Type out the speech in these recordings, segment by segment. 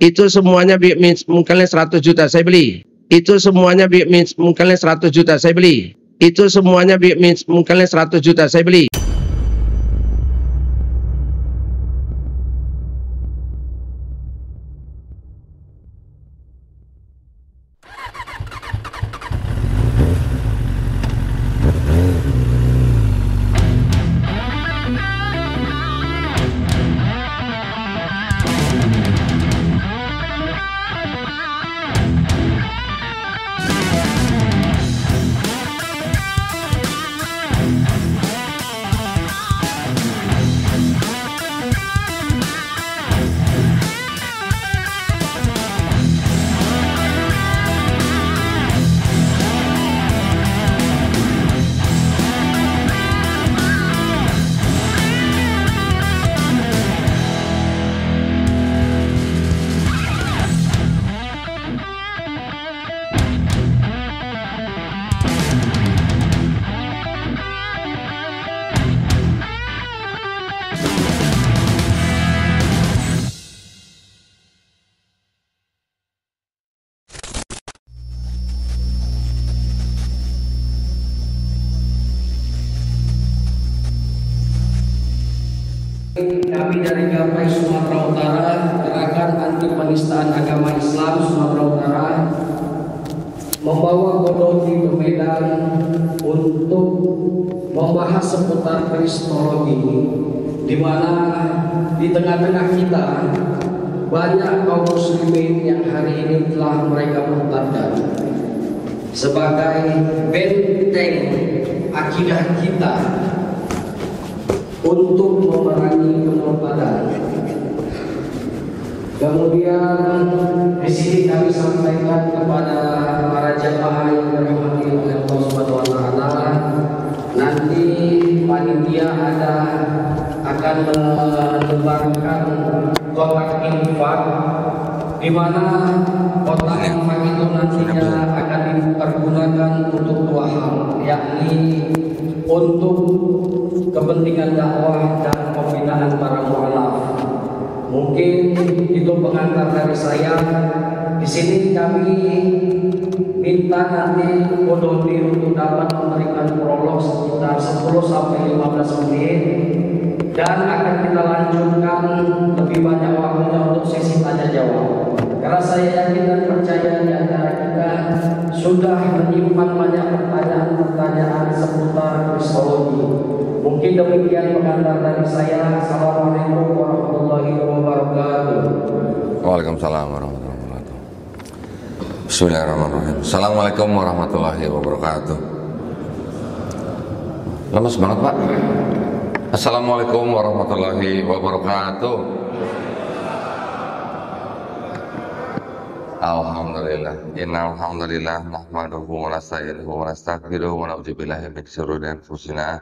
Itu semuanya mungkinnya 100 juta saya beli. Itu semuanya mungkinnya 100 juta saya beli. Itu semuanya mungkinnya 100 juta saya beli. Kami dari Gapai Sumatera Utara, Gerakan Anti Penistaan Agama Islam Sumatera Utara, membawa Kodoti ke Medan untuk membahas seputar kristologi, di mana di tengah-tengah kita banyak kaum muslimin yang hari ini telah mereka murtadkan sebagai benteng akidah kita untuk memerangi kemurtadan. Kemudian di sini kami sampaikan kepada para jamaah yang dirahmati oleh Allah Subhanahu wa taala, nanti panitia akan menyebarkan kotak infak, di mana kotak infak itu nantinya akan dipergunakan untuk dua hal, yakni untuk kepentingan dakwah dan pembinaan para mu'alaf. Mungkin itu pengantar dari saya. Di sini kami minta nanti Kodoti untuk dapat memberikan prolog sekitar 10 sampai 15 menit, dan akan kita lanjutkan lebih banyak waktunya untuk sesi tanya jawab. Karena saya yakin dan percaya di antara kita sudah menyimpan banyak pertanyaan-pertanyaan seputar kristologi. Mungkin demikian pengantar dari saya. Assalamualaikum warahmatullahi wabarakatuh. Waalaikumsalam warahmatullahi wabarakatuh. Bismillahirrahmanirrahim. Assalamualaikum warahmatullahi wabarakatuh. Lemas banget Pak. Assalamualaikum warahmatullahi wabarakatuh. Alhamdulillah. Innal hamdalillah nahmaduhu wa nasta'inuhu wa nastaghfiruhu wa na'udzu billahi min syururi anfusina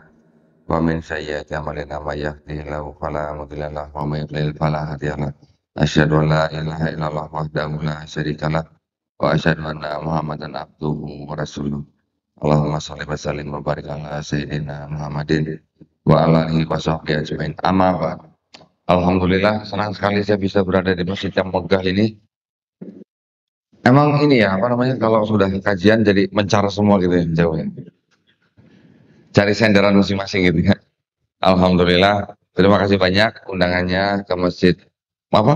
wa min sayyiati a'malina may yahdihillahu fala mudilla lahu wa may yudlil fala hadiya lahu. Asyhadu an la ilaha illallah wahdahu la syarika lahu wa asyhadu anna Muhammadan abduhu wa rasuluh. Allahumma shalli wa sallim wa barik ala sayyidina Muhammadin wa ala alihi wa sahbihi ajmain. Amma ba'd. Alhamdulillah, senang sekali saya bisa berada di masjid yang megah ini. Emang ini ya, apa namanya, kalau sudah kajian jadi mencar semua gitu ya, jauh ya. Cari senderan masing-masing gitu ya. Alhamdulillah, terima kasih banyak undangannya ke masjid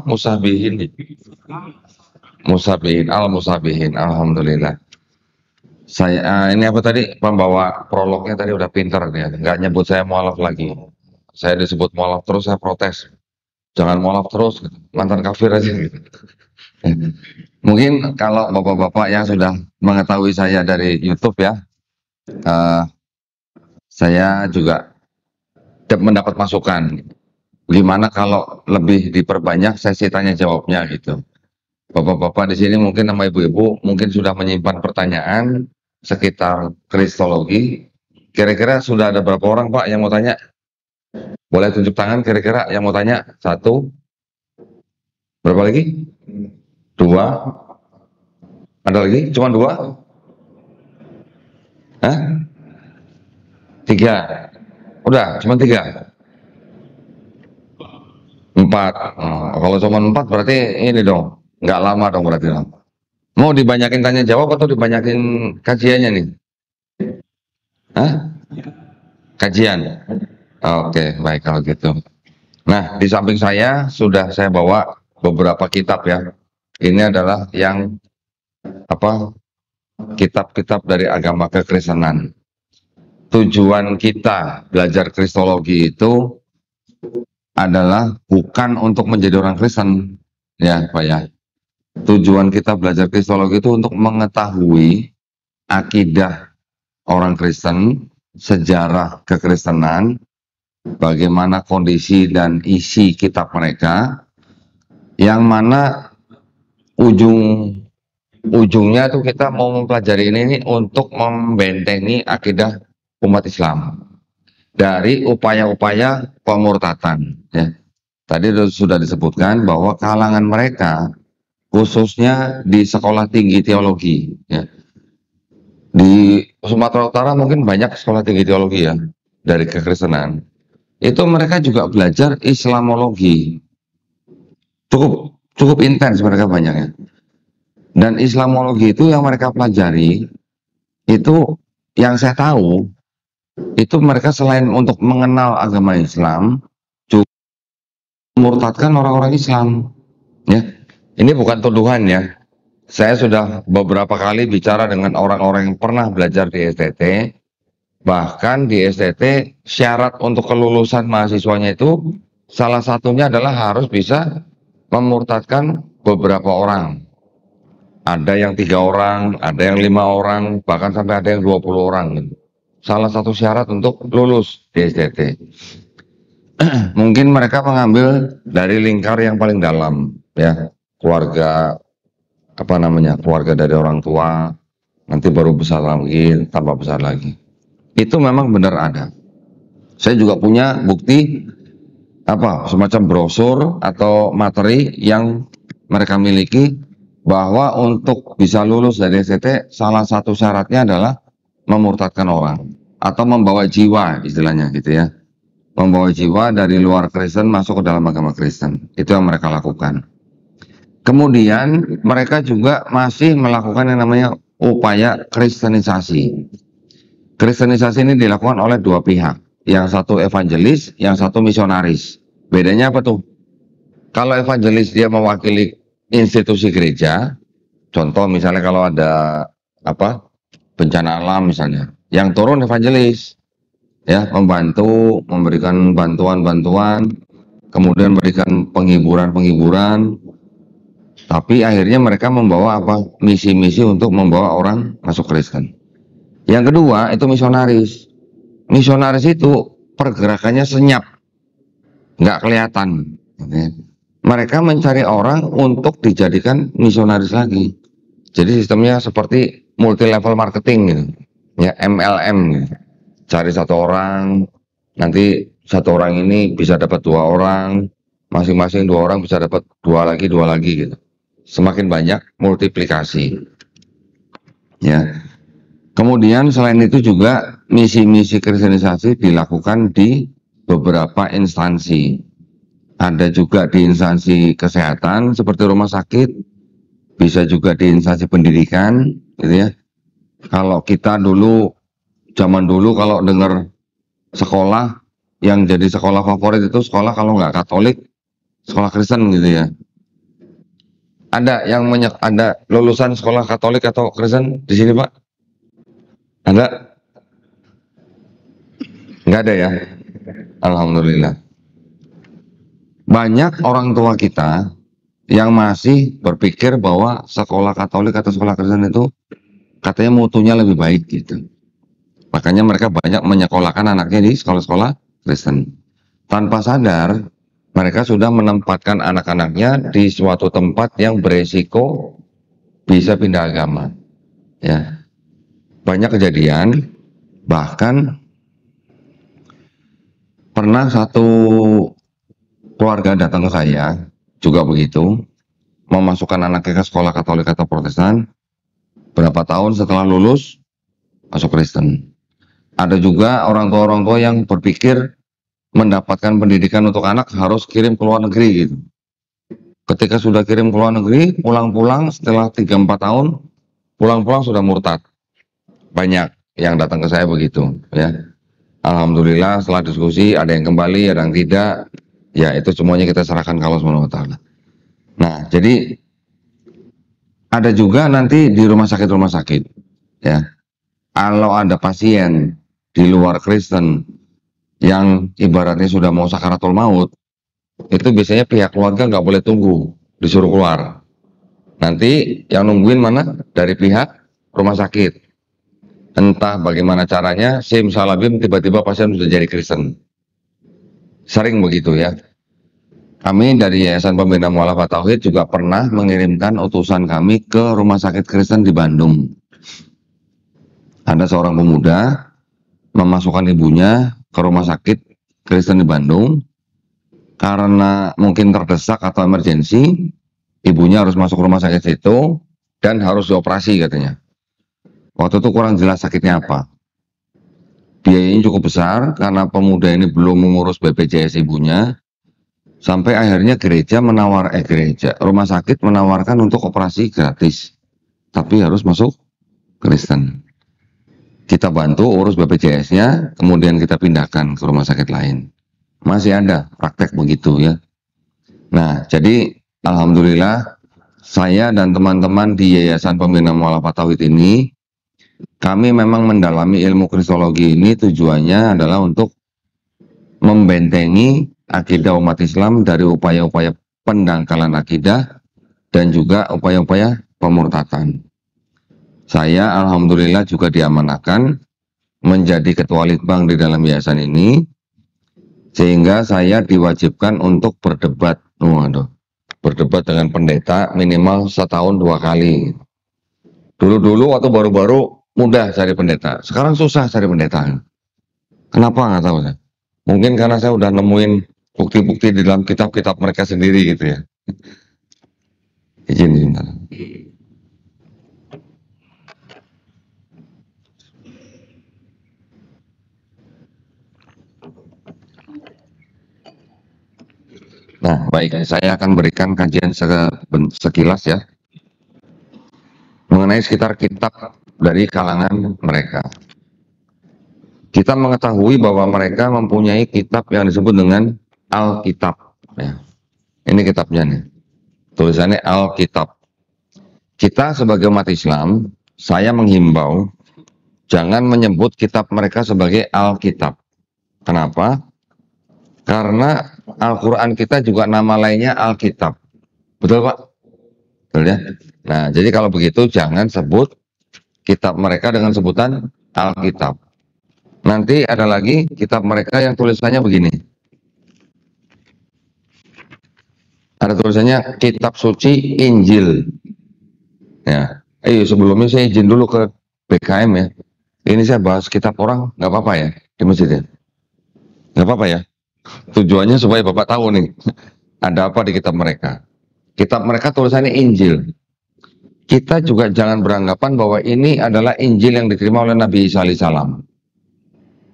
Musabihin. Musabihin, Al-Musabihin, alhamdulillah. Saya ini apa tadi, pembawa prolognya tadi udah pinter ya, nggak nyebut saya mualaf lagi. Saya disebut mualaf terus, saya protes. Jangan mualaf terus, gitu. Mantan kafir aja gitu. Mungkin kalau bapak-bapak yang sudah mengetahui saya dari YouTube ya, saya juga mendapat masukan. Gimana kalau lebih diperbanyak sesi tanya jawabnya gitu. Bapak-bapak di sini mungkin sama ibu-ibu mungkin sudah menyimpan pertanyaan sekitar kristologi. Kira-kira sudah ada berapa orang Pak yang mau tanya? Boleh tunjuk tangan kira-kira yang mau tanya? 1. Berapa lagi? 2. Ada lagi? Cuma 2? Hah? 3. Udah, cuma 3. 4. Kalau cuma 4 berarti ini dong, Nggak lama dong berarti lama. Mau dibanyakin tanya jawab atau dibanyakin kajiannya nih? Hah? Kajian? Oke, baik kalau gitu. Nah, di samping saya sudah saya bawa beberapa kitab ya. Ini adalah yang apa? Kitab-kitab dari agama kekristenan. Tujuan kita belajar kristologi itu adalah bukan untuk menjadi orang Kristen, ya Pak ya. Tujuan kita belajar kristologi itu untuk mengetahui akidah orang Kristen, sejarah kekristenan, bagaimana kondisi dan isi kitab mereka, yang mana ujungnya tuh kita mau mempelajari ini untuk membentengi akidah umat Islam dari upaya-upaya pemurtatan. Ya. Tadi sudah disebutkan bahwa kalangan mereka khususnya di sekolah tinggi teologi ya. Di Sumatera Utara mungkin banyak sekolah tinggi teologi ya dari kekristenan. Itu mereka juga belajar Islamologi. Cukup intens mereka banyaknya. Dan Islamologi itu yang mereka pelajari itu yang saya tahu itu mereka selain untuk mengenal agama Islam juga memurtadkan orang-orang Islam ya. Ini bukan tuduhan ya. Saya sudah beberapa kali bicara dengan orang-orang yang pernah belajar di STT. Bahkan di STT syarat untuk kelulusan mahasiswanya itu salah satunya adalah harus bisa memurtadkan beberapa orang. Ada yang 3 orang, ada yang 5 orang, bahkan sampai ada yang 20 orang. Salah satu syarat untuk lulus di STT. Mungkin mereka mengambil dari lingkar yang paling dalam ya. Keluarga keluarga dari orang tua, nanti baru besar lagi, tambah besar lagi. Itu memang benar ada. Saya juga punya bukti semacam brosur atau materi yang mereka miliki bahwa untuk bisa lulus dari STT salah satu syaratnya adalah memurtadkan orang atau membawa jiwa istilahnya gitu ya. Membawa jiwa dari luar Kristen masuk ke dalam agama Kristen. Itu yang mereka lakukan. Kemudian mereka juga masih melakukan yang namanya upaya kristenisasi. Kristenisasi ini dilakukan oleh dua pihak. Yang satu evangelis, yang satu misionaris. Bedanya apa tuh? Kalau evangelis dia mewakili institusi gereja. Contoh misalnya kalau ada bencana alam misalnya. Yang turun evangelis. Ya, membantu, memberikan bantuan-bantuan, kemudian memberikan penghiburan-penghiburan. Tapi akhirnya mereka membawa misi-misi untuk membawa orang masuk Kristen. Yang kedua itu misionaris. Misionaris itu pergerakannya senyap, nggak kelihatan. Mereka mencari orang untuk dijadikan misionaris lagi. Jadi sistemnya seperti multi level marketing gitu. Ya, MLM gitu. Cari satu orang, nanti satu orang ini bisa dapat 2 orang, masing-masing 2 orang bisa dapat 2 lagi gitu. Semakin banyak multiplikasi. Ya. Kemudian selain itu juga misi-misi kristenisasi dilakukan di beberapa instansi. Ada juga di instansi kesehatan seperti rumah sakit, bisa juga di instansi pendidikan, gitu ya. Kalau kita zaman dulu kalau dengar sekolah yang jadi sekolah favorit itu sekolah kalau nggak Katolik, sekolah Kristen gitu ya. Ada yang ada lulusan sekolah Katolik atau Kristen di sini, Pak? Ada? Nggak ada ya? Alhamdulillah. Banyak orang tua kita yang masih berpikir bahwa sekolah Katolik atau sekolah Kristen itu katanya mutunya lebih baik gitu. Makanya mereka banyak menyekolahkan anaknya di sekolah-sekolah Kristen. Tanpa sadar, mereka sudah menempatkan anak-anaknya di suatu tempat yang beresiko bisa pindah agama. Ya. Banyak kejadian, bahkan pernah satu keluarga datang ke saya, juga begitu, memasukkan anaknya ke sekolah Katolik atau Protestan, berapa tahun setelah lulus, masuk Kristen. Ada juga orang tua yang berpikir mendapatkan pendidikan untuk anak harus kirim ke luar negeri gitu. Ketika sudah kirim ke luar negeri, pulang-pulang setelah 3-4 tahun, pulang-pulang sudah murtad. Banyak yang datang ke saya begitu, ya. Alhamdulillah setelah diskusi ada yang kembali, ada yang tidak. Ya itu semuanya kita serahkan ke Allah Subhanahu wa taala. Nah, jadi ada juga nanti di rumah sakit, ya. Kalau ada pasien di luar Kristen yang ibaratnya sudah mau sakaratul maut, itu biasanya pihak keluarga nggak boleh tunggu, disuruh keluar. Nanti yang nungguin mana? Dari pihak rumah sakit. Entah bagaimana caranya, simsalabim tiba-tiba pasien sudah jadi Kristen. Sering begitu ya. Kami dari Yayasan Pembina Mu'alafah Tauhid juga pernah mengirimkan utusan kami ke rumah sakit Kristen di Bandung. Ada seorang pemuda memasukkan ibunya ke rumah sakit Kristen di Bandung. Karena mungkin terdesak atau emergensi, ibunya harus masuk rumah sakit situ dan harus dioperasi katanya. Waktu itu kurang jelas sakitnya apa. Biayanya cukup besar karena pemuda ini belum mengurus BPJS ibunya. Sampai akhirnya rumah sakit menawarkan untuk operasi gratis. Tapi harus masuk Kristen. Kita bantu urus BPJS-nya, kemudian kita pindahkan ke rumah sakit lain. Masih ada praktek begitu ya. Nah, jadi alhamdulillah saya dan teman-teman di Yayasan Pembina Mu'alafah Tauhid ini, kami memang mendalami ilmu kristologi ini tujuannya adalah untuk membentengi akidah umat Islam dari upaya-upaya pendangkalan akidah dan juga upaya-upaya pemurtatan. Saya alhamdulillah juga diamanahkan menjadi ketua litbang di dalam yayasan ini, sehingga saya diwajibkan untuk berdebat, berdebat dengan pendeta minimal setahun 2 kali. Dulu-dulu waktu baru-baru mudah cari pendeta, sekarang susah cari pendeta. Kenapa nggak tahu saya. Mungkin karena saya udah nemuin bukti-bukti di dalam kitab-kitab mereka sendiri gitu ya. Izin sebentar. Nah, baik, saya akan berikan kajian sekilas ya mengenai sekitar kitab dari kalangan mereka. Kita mengetahui bahwa mereka mempunyai kitab yang disebut dengan Alkitab. Ya. Ini kitabnya nih, tulisannya Alkitab. Kita sebagai umat Islam, saya menghimbau jangan menyebut kitab mereka sebagai Alkitab. Kenapa? Karena Al-Quran kita juga nama lainnya Alkitab. Betul Pak? Betul ya? Nah, jadi kalau begitu jangan sebut kitab mereka dengan sebutan Alkitab. Nanti ada lagi kitab mereka yang tulisannya begini. Ada tulisannya Kitab Suci Injil. Ya, sebelumnya saya izin dulu ke BKM ya. Ini saya bahas kitab orang, nggak apa-apa ya di masjid ya? Nggak apa-apa ya? Tujuannya supaya Bapak tahu nih, ada apa di kitab mereka. Kitab mereka tulisannya Injil. Kita juga jangan beranggapan bahwa ini adalah Injil yang diterima oleh Nabi Isa alaihissalam.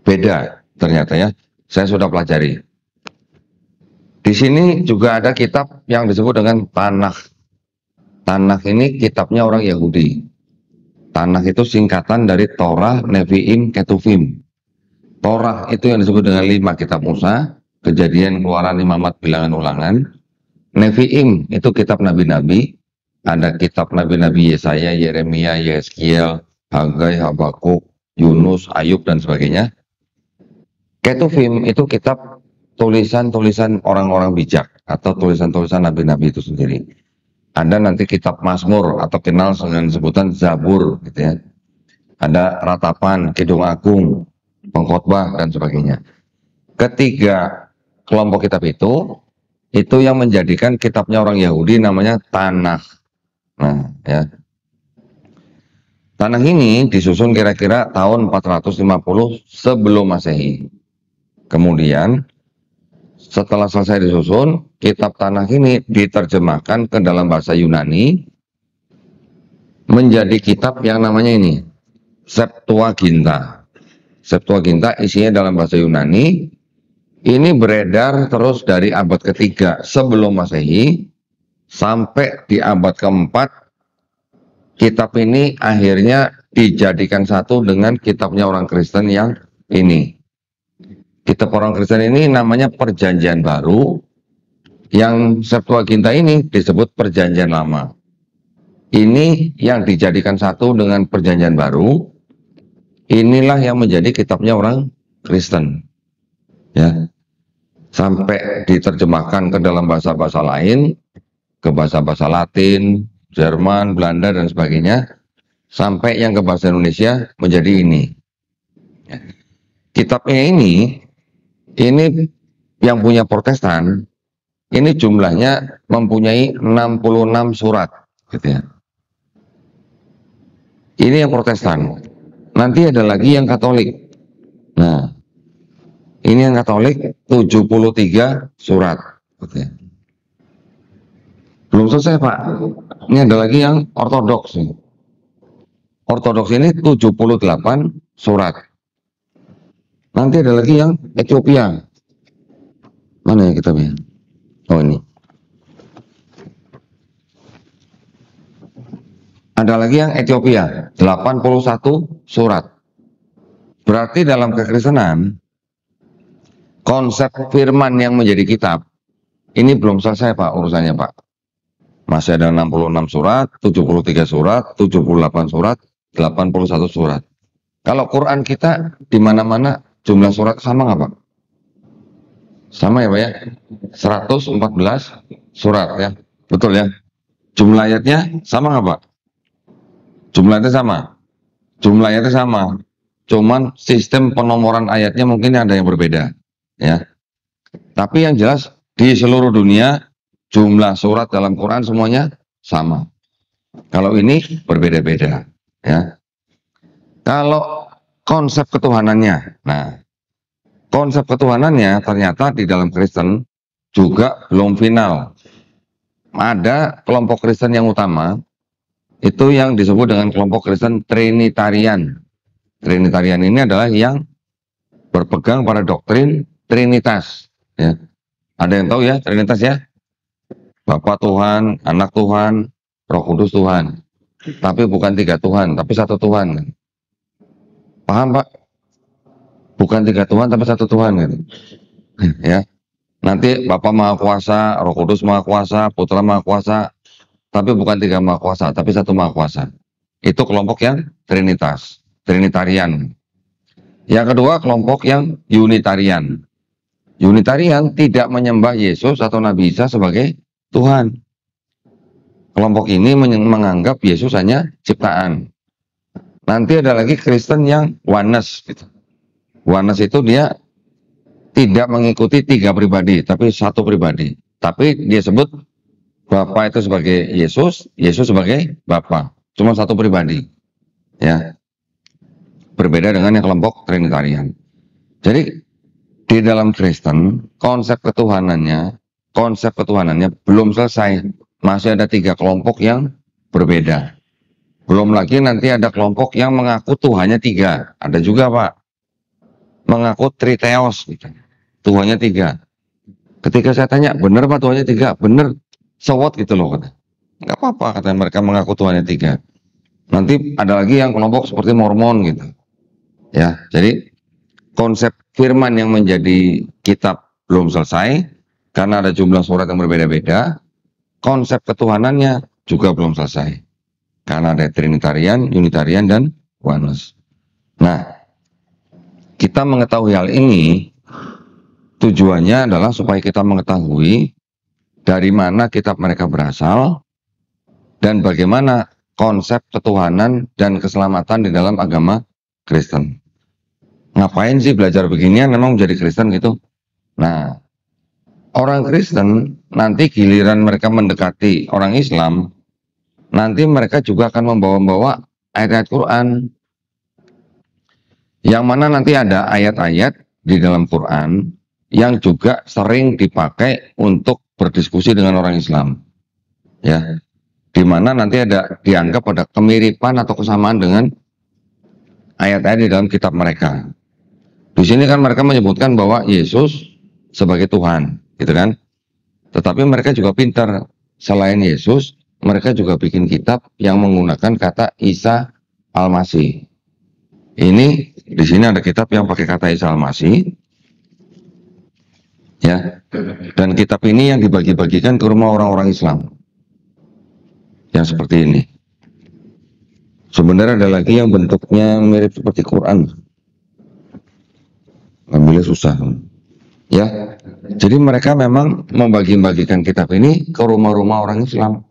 Beda ternyata ya, saya sudah pelajari. Di sini juga ada kitab yang disebut dengan Tanakh. Tanakh ini kitabnya orang Yahudi. Tanakh itu singkatan dari Torah, Nevi'im, Ketuvim. Torah itu yang disebut dengan 5 kitab Musa, Kejadian, Keluaran, Imamat, Bilangan, Ulangan. Nevi'im itu kitab nabi-nabi, ada kitab nabi-nabi Yesaya, Yeremia, Yeskiel, Hagai, Habakuk, Yunus, Ayub, dan sebagainya. Ketuvim itu kitab tulisan-tulisan orang-orang bijak atau tulisan-tulisan nabi-nabi itu sendiri. Ada nanti kitab Mazmur atau kenal dengan sebutan Zabur gitu ya. Ada Ratapan, Kidung Agung, Pengkhotbah, dan sebagainya. Ketiga kelompok kitab itu yang menjadikan kitabnya orang Yahudi namanya Tanakh. Nah, ya. Tanakh ini disusun kira-kira tahun 450 sebelum Masehi. Kemudian setelah selesai disusun, kitab Tanakh ini diterjemahkan ke dalam bahasa Yunani menjadi kitab yang namanya ini Septuaginta. Septuaginta isinya dalam bahasa Yunani. Ini beredar terus dari abad ketiga sebelum Masehi sampai di abad keempat kitab ini akhirnya dijadikan satu dengan kitabnya orang Kristen yang ini. Kitab orang Kristen ini namanya Perjanjian Baru, yang Septuaginta ini disebut Perjanjian Lama. Ini yang dijadikan satu dengan Perjanjian Baru, inilah yang menjadi kitabnya orang Kristen. Ya, sampai diterjemahkan ke dalam bahasa-bahasa lain, ke bahasa-bahasa Latin, Jerman, Belanda, dan sebagainya, sampai yang ke bahasa Indonesia menjadi ini. Kitabnya ini yang punya Protestan, ini jumlahnya mempunyai 66 surat, gitu ya. Ini yang Protestan. Nanti ada lagi yang Katolik. Nah, ini yang Katolik 73 surat, gitu ya. Belum selesai, Pak. Ini ada lagi yang Ortodoks. Ortodoks ini 78 surat. Nanti ada lagi yang Ethiopia. Mana ya kitabnya? Oh, ini. Ada lagi yang Ethiopia, 81 surat. Berarti dalam kekristenan, konsep firman yang menjadi kitab, ini belum selesai, Pak, urusannya, Pak. Masih ada 66 surat, 73 surat, 78 surat, 81 surat. Kalau Quran kita di mana-mana jumlah surat sama nggak, Pak? Sama ya, Pak ya? 114 surat ya. Betul ya? Jumlah ayatnya sama nggak, Pak? Jumlahnya sama. Jumlah ayatnya sama. Cuman sistem penomoran ayatnya mungkin ada yang berbeda ya. Tapi yang jelas di seluruh dunia jumlah surat dalam Quran semuanya sama. Kalau ini berbeda-beda ya. Kalau konsep ketuhanannya, nah konsep ketuhanannya ternyata di dalam Kristen juga belum final. Ada kelompok Kristen yang utama, itu yang disebut dengan kelompok Kristen Trinitarian. Trinitarian ini adalah yang berpegang pada doktrin Trinitas. Ya. Ada yang tahu ya Trinitas ya? Bapa Tuhan, Anak Tuhan, Roh Kudus Tuhan. Tapi bukan 3 Tuhan, tapi 1 Tuhan. Paham, Pak? Bukan 3 Tuhan, tapi 1 Tuhan. Gitu. Ya. Nanti Bapa Maha Kuasa, Roh Kudus Maha Kuasa, Putra Maha Kuasa, tapi bukan 3 Maha Kuasa, tapi 1 Maha Kuasa. Itu kelompok yang Trinitas, Trinitarian. Yang kedua kelompok yang Unitarian. Unitarian tidak menyembah Yesus atau Nabi Isa sebagai Tuhan. Kelompok ini menganggap Yesus hanya ciptaan. Nanti ada lagi Kristen yang Oneness. Gitu. Oneness itu dia tidak mengikuti 3 pribadi, tapi 1 pribadi. Tapi dia sebut Bapa itu sebagai Yesus, Yesus sebagai Bapa. Cuma 1 pribadi. Ya. Berbeda dengan yang kelompok Trinitarian. Jadi di dalam Kristen konsep ketuhanannya belum selesai. Masih ada 3 kelompok yang berbeda. Belum lagi nanti ada kelompok yang mengaku Tuhannya 3. Ada juga, Pak. Mengaku Triteos. Gitu. Tuhannya 3. Ketika saya tanya, benar Pak Tuhannya 3? Benar. So what gitu loh. Nggak apa-apa katanya mereka mengaku Tuhannya 3. Nanti ada lagi yang kelompok seperti Mormon gitu. Ya, jadi konsep firman yang menjadi kitab belum selesai karena ada jumlah surat yang berbeda-beda. Konsep ketuhanannya juga belum selesai karena ada Trinitarian, Unitarian, dan Oneness. Nah, kita mengetahui hal ini tujuannya adalah supaya kita mengetahui dari mana kitab mereka berasal dan bagaimana konsep ketuhanan dan keselamatan di dalam agama Kristen. Ngapain sih belajar beginian memang menjadi Kristen gitu? Nah, orang Kristen nanti giliran mereka mendekati orang Islam, nanti mereka juga akan membawa-bawa ayat-ayat Quran. Yang mana nanti ada ayat-ayat di dalam Quran yang juga sering dipakai untuk berdiskusi dengan orang Islam. Ya. Di mana nanti ada dianggap ada kemiripan atau kesamaan dengan ayat-ayat di dalam kitab mereka. Di sini kan mereka menyebutkan bahwa Yesus sebagai Tuhan, gitu kan? Tetapi mereka juga pintar selain Yesus, mereka juga bikin kitab yang menggunakan kata Isa Al-Masih. Ini di sini ada kitab yang pakai kata Isa Al-Masih, ya. Dan kitab ini yang dibagi-bagikan ke rumah orang-orang Islam, yang seperti ini. Sebenarnya ada lagi yang bentuknya mirip seperti Quran, ambilnya susah, ya. Jadi mereka memang membagi-bagikan kitab ini ke rumah-rumah orang Islam.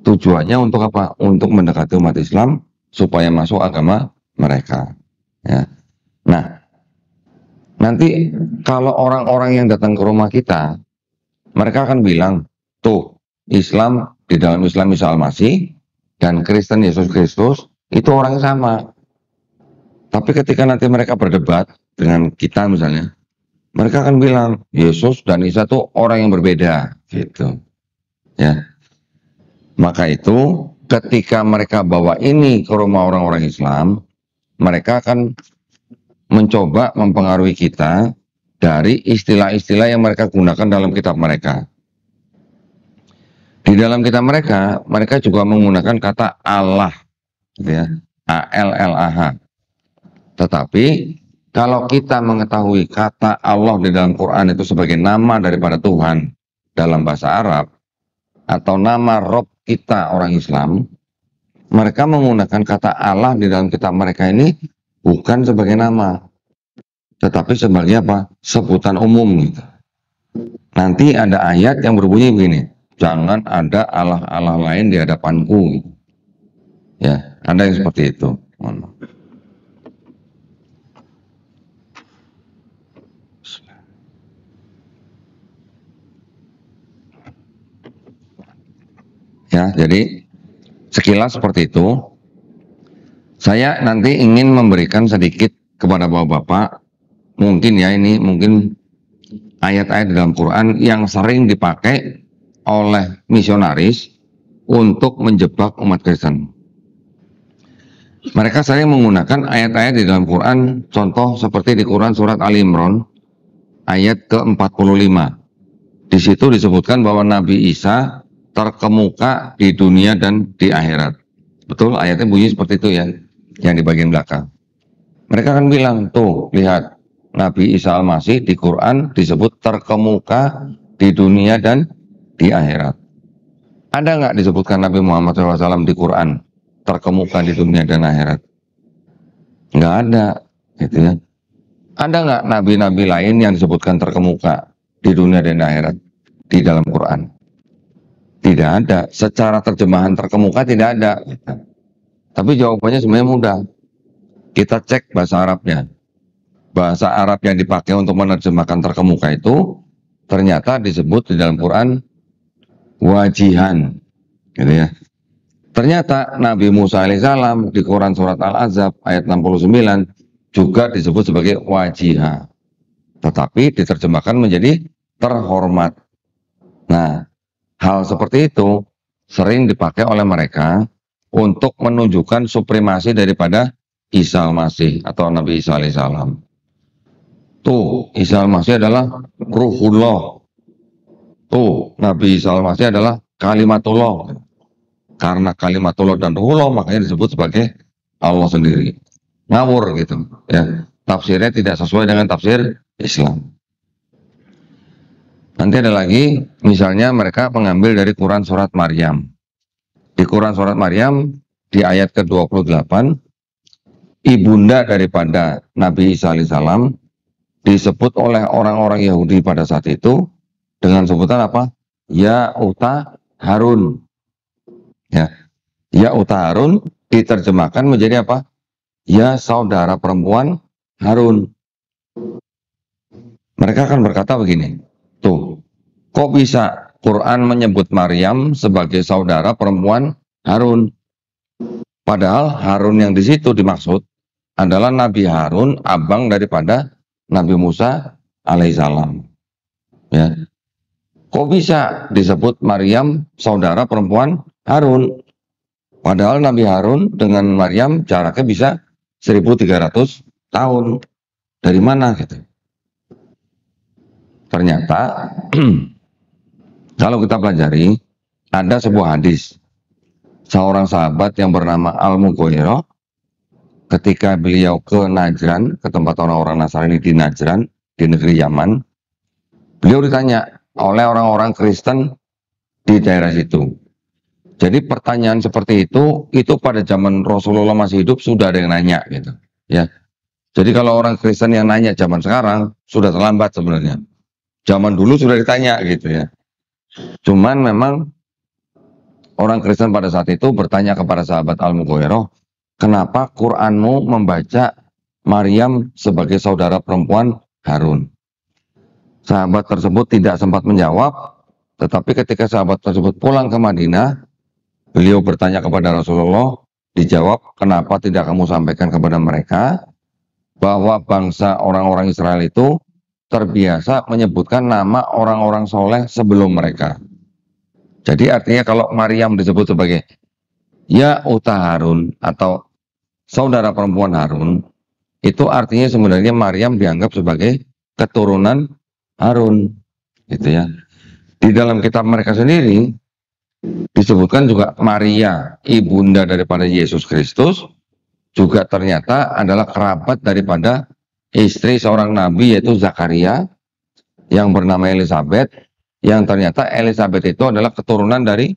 Tujuannya untuk apa? Untuk mendekati umat Islam supaya masuk agama mereka. Ya. Nah, nanti kalau orang-orang yang datang ke rumah kita, mereka akan bilang, tuh Islam, di dalam Islam Isa Al-Masih dan Kristen Yesus Kristus itu orang yang sama. Tapi ketika nanti mereka berdebat dengan kita misalnya, mereka akan bilang Yesus dan Isa itu orang yang berbeda, gitu. Ya. Maka itu ketika mereka bawa ini ke rumah orang-orang Islam, mereka akan mencoba mempengaruhi kita dari istilah-istilah yang mereka gunakan dalam kitab mereka. Di dalam kitab mereka, mereka juga menggunakan kata Allah, gitu ya, A-L-L-A-H. Tetapi kalau kita mengetahui kata Allah di dalam Quran itu sebagai nama daripada Tuhan dalam bahasa Arab, atau nama Rob kita orang Islam, mereka menggunakan kata Allah di dalam kitab mereka ini bukan sebagai nama, tetapi sebagai apa? Sebutan umum, gitu. Nanti ada ayat yang berbunyi begini, jangan ada Allah-Allah lain di hadapanku, gitu. Ya, ada yang seperti itu. Ya, jadi sekilas seperti itu. Saya nanti ingin memberikan sedikit kepada bapak-bapak, mungkin ya ini mungkin ayat-ayat dalam Quran yang sering dipakai oleh misionaris untuk menjebak umat Kristen. Mereka sering menggunakan ayat-ayat di dalam Quran, contoh seperti di Quran surat Ali Imran ayat ke-45. Di situ disebutkan bahwa Nabi Isa terkemuka di dunia dan di akhirat. Betul, ayatnya bunyi seperti itu ya, yang di bagian belakang. Mereka akan bilang, tuh lihat, Nabi Isa Al-Masih di Quran disebut terkemuka di dunia dan di akhirat. Ada nggak disebutkan Nabi Muhammad SAW di Quran terkemuka di dunia dan akhirat? Nggak ada, gitu ya. Ada nggak nabi-nabi lain yang disebutkan terkemuka di dunia dan akhirat di dalam Quran? Tidak ada. Secara terjemahan terkemuka tidak ada. Tapi jawabannya sebenarnya mudah. Kita cek bahasa Arabnya. Bahasa Arab yang dipakai untuk menerjemahkan terkemuka itu ternyata disebut di dalam Quran wajihan, gitu ya. Ternyata Nabi Musa alaihissalam di Quran surat Al-Ahzab ayat 69 juga disebut sebagai wajiha, tetapi diterjemahkan menjadi terhormat. Nah, hal seperti itu sering dipakai oleh mereka untuk menunjukkan supremasi daripada Isa Al-Masih atau Nabi Isa alaihissalam. Tuh, Isa Al-Masih adalah Ruhullah. Tuh, Nabi Isa Al-Masih adalah Kalimatullah. Karena Kalimatullah dan Ruhullah makanya disebut sebagai Allah sendiri. Ngawur gitu ya. Tafsirnya tidak sesuai dengan tafsir Islam. Nanti ada lagi, misalnya mereka mengambil dari Quran surat Maryam. Di Quran surat Maryam, di ayat ke-28, ibunda daripada Nabi Isa alaihissalam disebut oleh orang-orang Yahudi pada saat itu dengan sebutan apa? Ya Uta Harun. Ya Uta Harun diterjemahkan menjadi apa? Ya saudara perempuan Harun. Mereka akan berkata begini, tuh, kok bisa Quran menyebut Maryam sebagai saudara perempuan Harun? Padahal Harun yang di situ dimaksud adalah Nabi Harun, abang daripada Nabi Musa alaihissalam. Ya. Kok bisa disebut Maryam saudara perempuan Harun? Padahal Nabi Harun dengan Maryam jaraknya bisa 1300 tahun. Dari mana gitu? Ternyata kalau kita pelajari ada sebuah hadis. Seorang sahabat yang bernama Al-Mughirah, ketika beliau ke Najran, ke tempat orang-orang Nasrani di Najran, di negeri Yaman, beliau ditanya oleh orang-orang Kristen di daerah situ. Jadi pertanyaan seperti itu pada zaman Rasulullah masih hidup sudah ada yang nanya gitu. Ya. Jadi kalau orang Kristen yang nanya zaman sekarang sudah terlambat sebenarnya. Zaman dulu sudah ditanya gitu ya. Cuman memang orang Kristen pada saat itu bertanya kepada sahabat Al-Mughirah, kenapa Qur'anmu membaca Maryam sebagai saudara perempuan Harun? Sahabat tersebut tidak sempat menjawab, tetapi ketika sahabat tersebut pulang ke Madinah, beliau bertanya kepada Rasulullah, dijawab, kenapa tidak kamu sampaikan kepada mereka bahwa bangsa orang-orang Israel itu terbiasa menyebutkan nama orang-orang soleh sebelum mereka. Jadi artinya kalau Maryam disebut sebagai ya uta Harun atau saudara perempuan Harun, itu artinya sebenarnya Maryam dianggap sebagai keturunan Harun, gitu ya. Di dalam kitab mereka sendiri disebutkan juga Maria, ibunda daripada Yesus Kristus, juga ternyata adalah kerabat daripada istri seorang nabi yaitu Zakaria yang bernama Elizabeth, yang ternyata Elizabeth itu adalah keturunan dari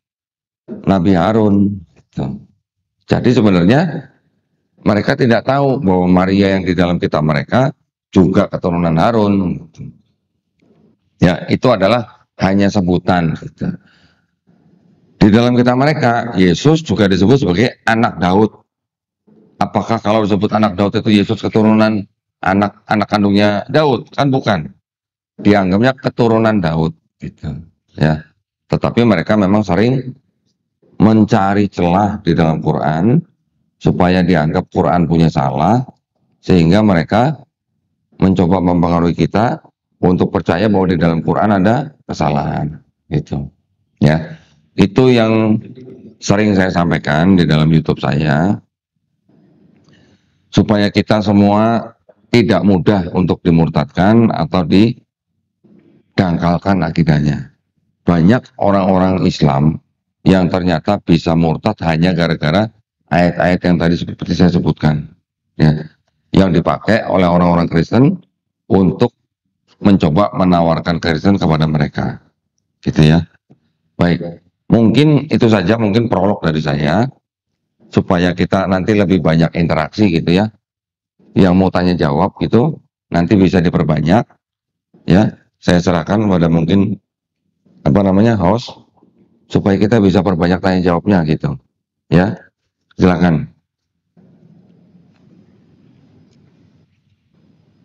Nabi Harun. Jadi sebenarnya mereka tidak tahu bahwa Maria yang di dalam kitab mereka juga keturunan Harun. Ya, itu adalah hanya sebutan. Di dalam kitab mereka, Yesus juga disebut sebagai anak Daud. Apakah kalau disebut anak Daud itu Yesus keturunan anak kandungnya Daud? Kan bukan. Dianggapnya keturunan Daud. Gitu, ya. Tetapi mereka memang sering mencari celah di dalam Quran supaya dianggap Quran punya salah, sehingga mereka mencoba mempengaruhi kita untuk percaya bahwa di dalam Quran ada kesalahan. Gitu, ya. Itu yang sering saya sampaikan di dalam YouTube saya, supaya kita semua tidak mudah untuk dimurtadkan atau didangkalkan akidahnya. Banyak orang-orang Islam yang ternyata bisa murtad hanya gara-gara ayat-ayat yang tadi seperti saya sebutkan, ya, yang dipakai oleh orang-orang Kristen untuk mencoba menawarkan Kristen kepada mereka, gitu ya. Baik, mungkin itu saja, mungkin prolog dari saya, supaya kita nanti lebih banyak interaksi gitu ya. Yang mau tanya jawab gitu nanti bisa diperbanyak, ya. Saya serahkan pada mungkin host, supaya kita bisa perbanyak tanya jawabnya gitu, ya. Silakan.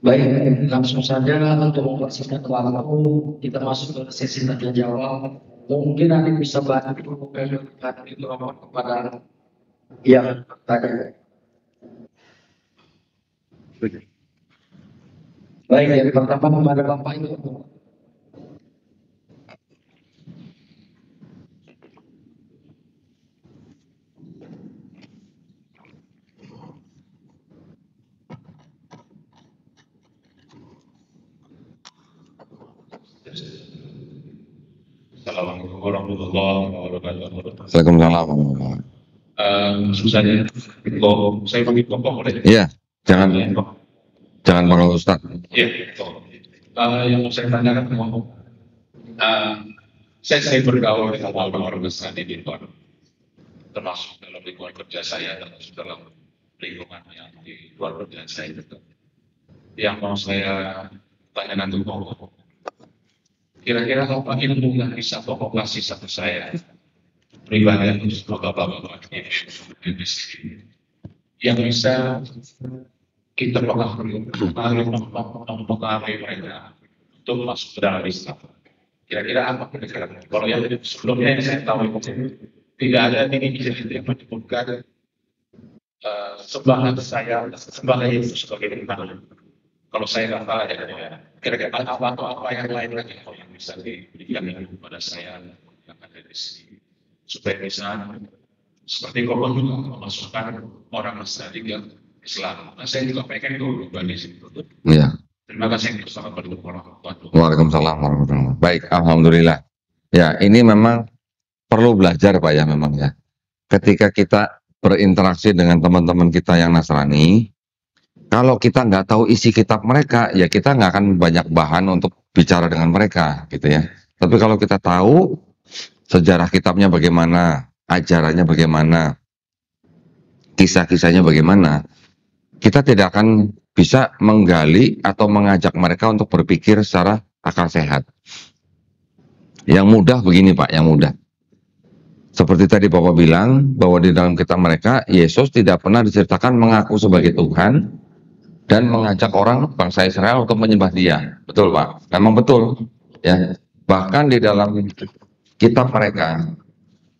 Baik, langsung saja untuk mempersingkat waktu, kita masuk ke sesi tanya jawab. Mungkin nanti bisa bantu kepada yang tanya. Baik, yang pertama kepada Bapak itu. Assalamualaikum warahmatullahi wabarakatuh. Waalaikumsalam. Susahnya, kok saya panggil Bapak boleh? Iya, jangan panggil Ustaz. Iya, yang mau saya tanyakan saya bergaul dengan orang-orang besar di luar, termasuk dalam lingkungan kerja saya, termasuk dalam lingkungan yang di luar kerjaan saya juga. Yang mau saya tanyakan itu kira-kira apa ilmu yang bisa Bapak kasih satu saya pribadi untuk Bapak-Bapak yang bisa kita pengaruhi mereka untuk masuk ke dalam Islam. Kira-kira apa kira-kira? Kalau yang sebelumnya saya tahu tidak ada ini yang menyebutkan sembahlah saya, sembahlah Yesus sebagai Tuhan. Kalau saya nggak salah ya, kira-kira apa yang lain lagi yang bisa diberikan kepada saya yang ada di sini, supaya bisa seperti Bapak juga memasukkan orang Nasrani ke Islam. Nah, saya juga pengen dulu bagi situ. Iya. Terima kasih. Assalamualaikum warahmatullahi wabarakatuh. Waalaikumsalam warahmatullahi wabarakatuh. Baik, alhamdulillah. Ya, ini memang perlu belajar Pak ya memang ya. Ketika kita berinteraksi dengan teman-teman kita yang Nasrani, kalau kita nggak tahu isi kitab mereka, ya kita nggak akan banyak bahan untuk bicara dengan mereka, gitu ya. Tapi kalau kita tahu sejarah kitabnya bagaimana, ajarannya bagaimana, kisah-kisahnya bagaimana, kita tidak akan bisa menggali atau mengajak mereka untuk berpikir secara akal sehat. Yang mudah begini Pak, yang mudah. Seperti tadi Bapak bilang, bahwa di dalam kitab mereka, Yesus tidak pernah diceritakan mengaku sebagai Tuhan, dan mengajak orang bangsa Israel untuk menyembah Dia. Betul Pak? Memang betul. Ya. Bahkan di dalam kitab mereka,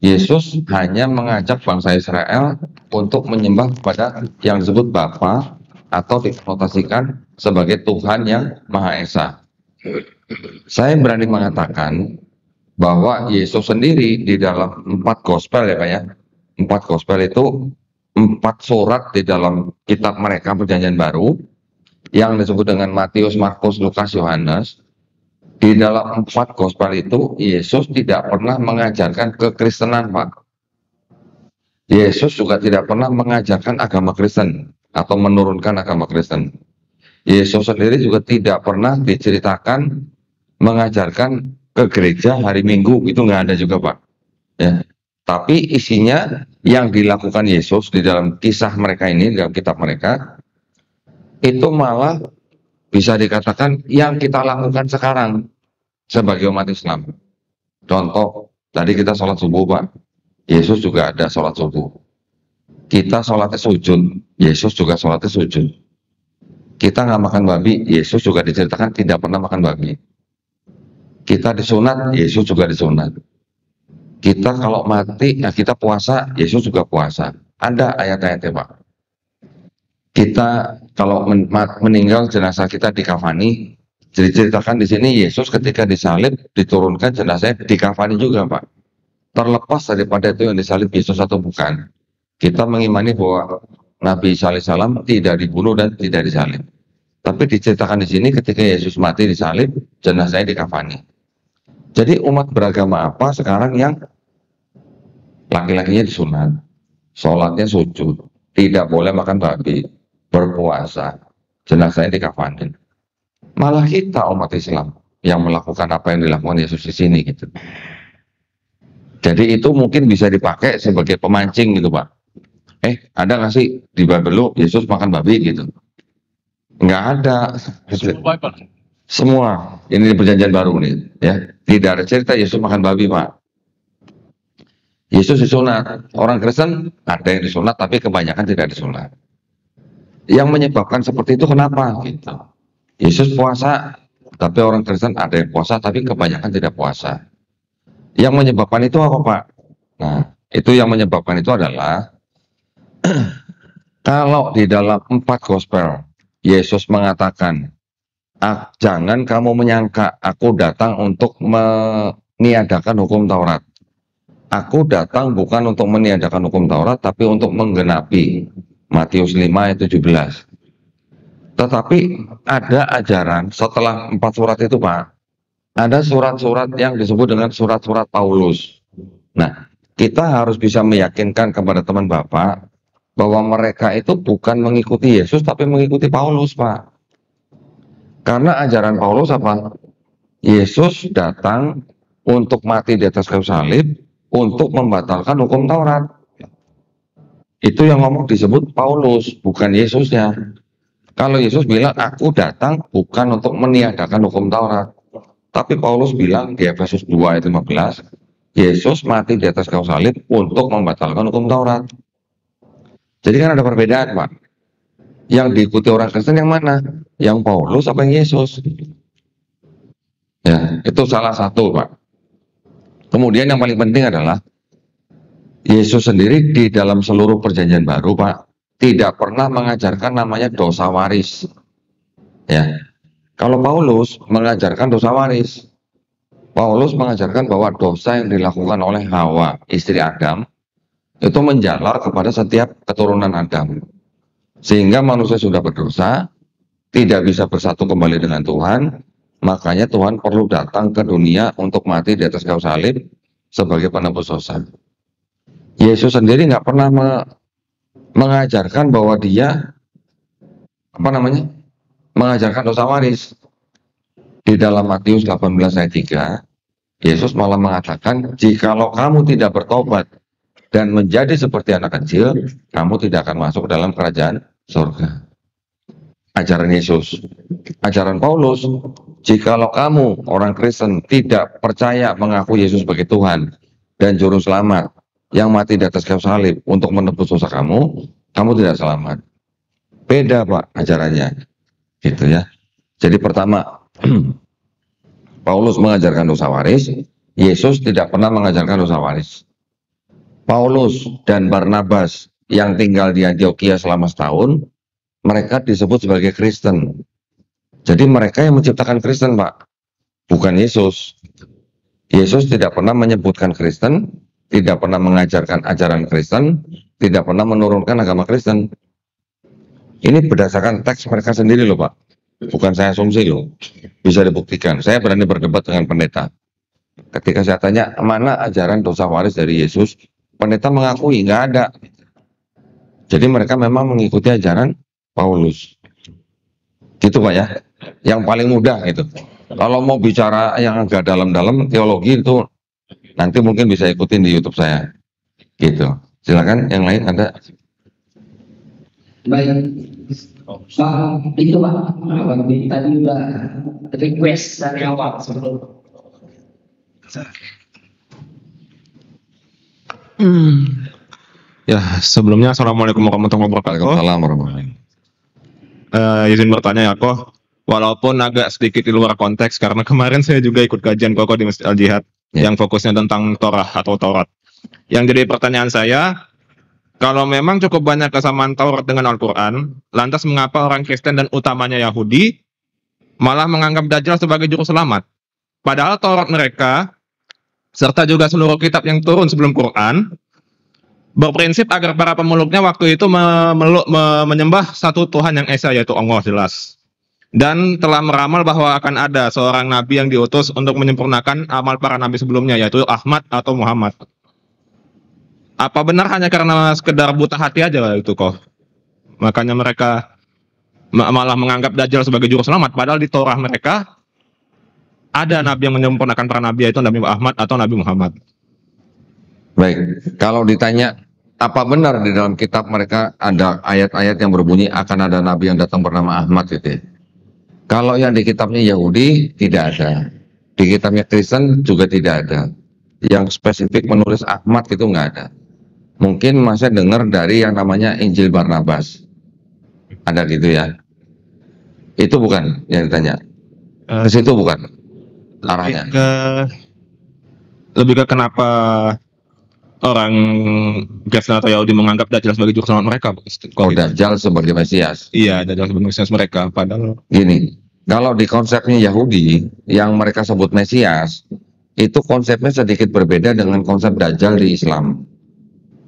Yesus hanya mengajak bangsa Israel untuk menyembah kepada yang disebut Bapa, atau dikonotasikan sebagai Tuhan yang Maha Esa. Saya berani mengatakan bahwa Yesus sendiri di dalam 4 gospel ya Pak ya. 4 gospel itu 4 surat di dalam kitab mereka Perjanjian Baru yang disebut dengan Matius, Markus, Lukas, Yohanes. Di dalam 4 gospel itu Yesus tidak pernah mengajarkan kekristenan Pak. Yesus juga tidak pernah mengajarkan agama Kristen atau menurunkan agama Kristen. Yesus sendiri juga tidak pernah diceritakan mengajarkan ke gereja hari Minggu, itu nggak ada juga Pak. Ya. Tapi isinya yang dilakukan Yesus di dalam kisah mereka ini, dalam kitab mereka, itu malah bisa dikatakan yang kita lakukan sekarang sebagai umat Islam. Contoh, tadi kita sholat subuh Pak, Yesus juga ada sholat subuh. Kita sholatnya sujud, Yesus juga sholatnya sujud. Kita nggak makan babi, Yesus juga diceritakan tidak pernah makan babi. Kita disunat, Yesus juga disunat. Kita kalau mati, ya kita puasa, Yesus juga puasa. Ada ayat-ayatnya Pak. Kita kalau meninggal jenazah kita dikafani, diceritakan di sini Yesus ketika disalib diturunkan jenazahnya dikafani juga Pak. Terlepas daripada itu yang disalib Yesus atau bukan, kita mengimani bahwa Nabi Isa alaihissalam tidak dibunuh dan tidak disalib. Tapi diceritakan di sini ketika Yesus mati disalib, jenazahnya dikafani. Jadi umat beragama apa sekarang yang laki-lakinya disunat, sholatnya sujud, tidak boleh makan babi, berpuasa, jenazahnya dikafanin. Malah kita umat Islam yang melakukan apa yang dilakukan Yesus di sini gitu. Jadi itu mungkin bisa dipakai sebagai pemancing gitu Pak. Ada nggak sih di Bible Yesus makan babi gitu? Nggak ada. Semua ini di Perjanjian Baru nih, ya tidak ada cerita Yesus makan babi Pak. Yesus disunat. Orang Kristen ada yang disunat, tapi kebanyakan tidak disunat. Yang menyebabkan seperti itu kenapa? Gitu. Yesus puasa, tapi orang Kristen ada yang puasa, tapi kebanyakan tidak puasa. Yang menyebabkan itu apa Pak? Nah, itu yang menyebabkan itu adalah kalau di dalam 4 gospel Yesus mengatakan, jangan kamu menyangka aku datang untuk meniadakan hukum Taurat. Aku datang bukan untuk meniadakan hukum Taurat, tapi untuk menggenapi. Matius 5 ayat 17. Tetapi ada ajaran setelah 4 surat itu Pak, ada surat-surat yang disebut dengan surat-surat Paulus. Nah, kita harus bisa meyakinkan kepada teman Bapak bahwa mereka itu bukan mengikuti Yesus, tapi mengikuti Paulus Pak. Karena ajaran Paulus apa? Yesus datang untuk mati di atas kayu salib untuk membatalkan hukum Taurat. Itu yang ngomong disebut Paulus, bukan Yesusnya. Kalau Yesus bilang, aku datang bukan untuk meniadakan hukum Taurat. Tapi Paulus bilang di Efesus 2 ayat 15, Yesus mati di atas kayu salib untuk membatalkan hukum Taurat. Jadi kan ada perbedaan Pak. Yang diikuti orang Kristen yang mana? Yang Paulus apa yang Yesus? Ya, itu salah satu Pak. Kemudian yang paling penting adalah Yesus sendiri di dalam seluruh Perjanjian Baru Pak tidak pernah mengajarkan namanya dosa waris. Ya, kalau Paulus mengajarkan dosa waris, Paulus mengajarkan bahwa dosa yang dilakukan oleh Hawa istri Adam itu menjalar kepada setiap keturunan Adam. Sehingga manusia sudah berdosa, tidak bisa bersatu kembali dengan Tuhan, makanya Tuhan perlu datang ke dunia untuk mati di atas kayu salib, sebagai penebus dosa. Yesus sendiri nggak pernah mengajarkan bahwa dia mengajarkan dosa waris. Di dalam Matius 18 ayat 3, Yesus malah mengatakan, jikalau kamu tidak bertobat dan menjadi seperti anak kecil, kamu tidak akan masuk dalam kerajaan surga. Ajaran Yesus. Ajaran Paulus, jikalau kamu orang Kristen tidak percaya mengaku Yesus sebagai Tuhan dan Juru Selamat yang mati di atas kayu salib untuk menebus dosa kamu, kamu tidak selamat. Beda Pak ajarannya, gitu ya. Jadi pertama, Paulus mengajarkan dosa waris, Yesus tidak pernah mengajarkan dosa waris. Paulus dan Barnabas yang tinggal di Antioquia selama setahun, mereka disebut sebagai Kristen. Jadi mereka yang menciptakan Kristen, Pak, bukan Yesus. Yesus tidak pernah menyebutkan Kristen, tidak pernah mengajarkan ajaran Kristen, tidak pernah menurunkan agama Kristen. Ini berdasarkan teks mereka sendiri loh, Pak. Bukan saya asumsi loh, bisa dibuktikan. Saya berani berdebat dengan pendeta. Ketika saya tanya, mana ajaran dosa waris dari Yesus? Pendeta mengakui, nggak ada. Jadi mereka memang mengikuti ajaran Paulus. Gitu Pak ya. Yang paling mudah itu. Kalau mau bicara yang agak dalam-dalam, teologi itu nanti mungkin bisa ikutin di YouTube saya. Gitu. Silakan yang lain ada. Baik, Pak, itu Pak, tadi udah request dari awal sebelum. Ya, sebelumnya Assalamualaikum warahmatullahi wabarakatuh. Waalaikumsalam warahmatullahi wabarakatuh. Izin bertanya ya Koh, walaupun agak sedikit di luar konteks, karena kemarin saya juga ikut kajian Kokoh di Masjid Al-Jihad yang fokusnya tentang Torah atau Taurat. Yang jadi pertanyaan saya, kalau memang cukup banyak kesamaan Taurat dengan Al-Quran, lantas mengapa orang Kristen dan utamanya Yahudi malah menganggap Dajjal sebagai juru selamat? Padahal Taurat mereka, serta juga seluruh kitab yang turun sebelum Quran, berprinsip agar para pemeluknya waktu itu menyembah satu Tuhan yang esa, yaitu Allah jelas. Dan telah meramal bahwa akan ada seorang nabi yang diutus untuk menyempurnakan amal para nabi sebelumnya, yaitu Ahmad atau Muhammad. Apa benar hanya karena sekedar buta hati aja itu Koh? Makanya mereka malah menganggap Dajjal sebagai juru selamat, padahal di Torah mereka ada nabi yang menyempurnakan para nabi, yaitu Nabi Ahmad atau Nabi Muhammad. Baik, kalau ditanya apa benar di dalam kitab mereka ada ayat-ayat yang berbunyi akan ada nabi yang datang bernama Ahmad gitu ya. Kalau yang di kitabnya Yahudi tidak ada, di kitabnya Kristen juga tidak ada. Yang spesifik menulis Ahmad itu nggak ada. Mungkin masih dengar dari yang namanya Injil Barnabas. Ada gitu ya. Itu bukan yang ditanya. Ke situ bukan arahnya. Lebih ke kenapa orang Kristen atau Yahudi menganggap Dajjal sebagai juru selamat mereka? Oh, Dajjal sebagai Mesias. Iya, Dajjal sebagai Mesias mereka. Padahal Gini, kalau di konsepnya Yahudi yang mereka sebut Mesias, itu konsepnya sedikit berbeda dengan konsep Dajjal di Islam.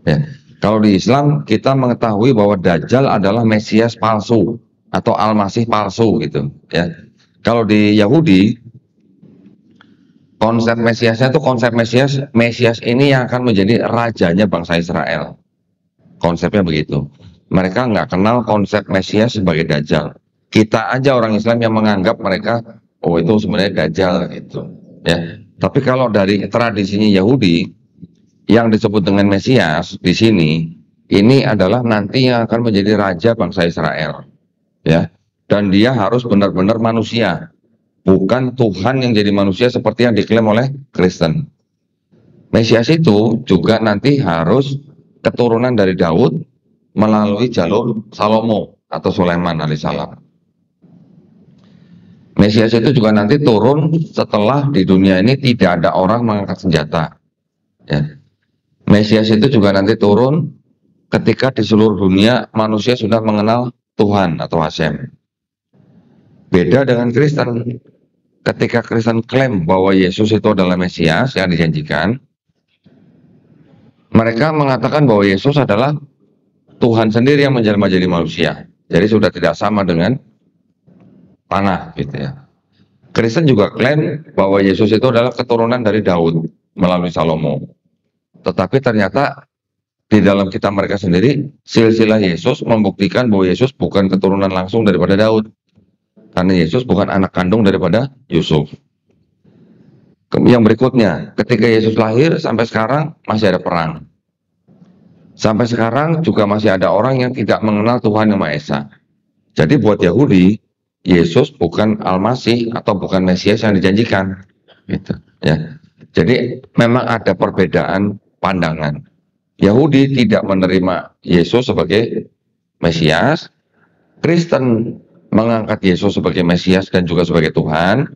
Ya. Kalau di Islam kita mengetahui bahwa Dajjal adalah Mesias palsu atau Al-Masih palsu gitu. Ya. Kalau di Yahudi konsep Mesiasnya itu konsep Mesias ini yang akan menjadi rajanya bangsa Israel. Konsepnya begitu. Mereka nggak kenal konsep Mesias sebagai Dajjal. Kita aja orang Islam yang menganggap mereka, oh itu sebenarnya Dajjal gitu. Ya. Tapi kalau dari tradisinya Yahudi, yang disebut dengan Mesias di sini, ini adalah nanti yang akan menjadi raja bangsa Israel, ya. Dan dia harus benar-benar manusia, bukan Tuhan yang jadi manusia seperti yang diklaim oleh Kristen. Mesias itu juga nanti harus keturunan dari Daud melalui jalur Salomo atau Sulaiman alaihissalam. Mesias itu juga nanti turun setelah di dunia ini tidak ada orang mengangkat senjata. Ya. Mesias itu juga nanti turun ketika di seluruh dunia manusia sudah mengenal Tuhan atau Hashem. Beda dengan Kristen. Ketika Kristen klaim bahwa Yesus itu adalah Mesias yang dijanjikan, mereka mengatakan bahwa Yesus adalah Tuhan sendiri yang menjelma jadi manusia. Jadi sudah tidak sama dengan panah gitu ya. Kristen juga klaim bahwa Yesus itu adalah keturunan dari Daud. melalui Salomo. Tetapi ternyata di dalam kitab mereka sendiri, silsilah Yesus membuktikan bahwa Yesus bukan keturunan langsung daripada Daud. Karena Yesus bukan anak kandung daripada Yusuf. Yang berikutnya, ketika Yesus lahir sampai sekarang masih ada perang. Sampai sekarang juga masih ada orang yang tidak mengenal Tuhan Yang Maha Esa. Jadi buat Yahudi, Yesus bukan Al-Masih atau bukan Mesias yang dijanjikan. Gitu, ya. Jadi memang ada perbedaan pandangan. Yahudi tidak menerima Yesus sebagai Mesias. Kristen mengangkat Yesus sebagai Mesias dan juga sebagai Tuhan.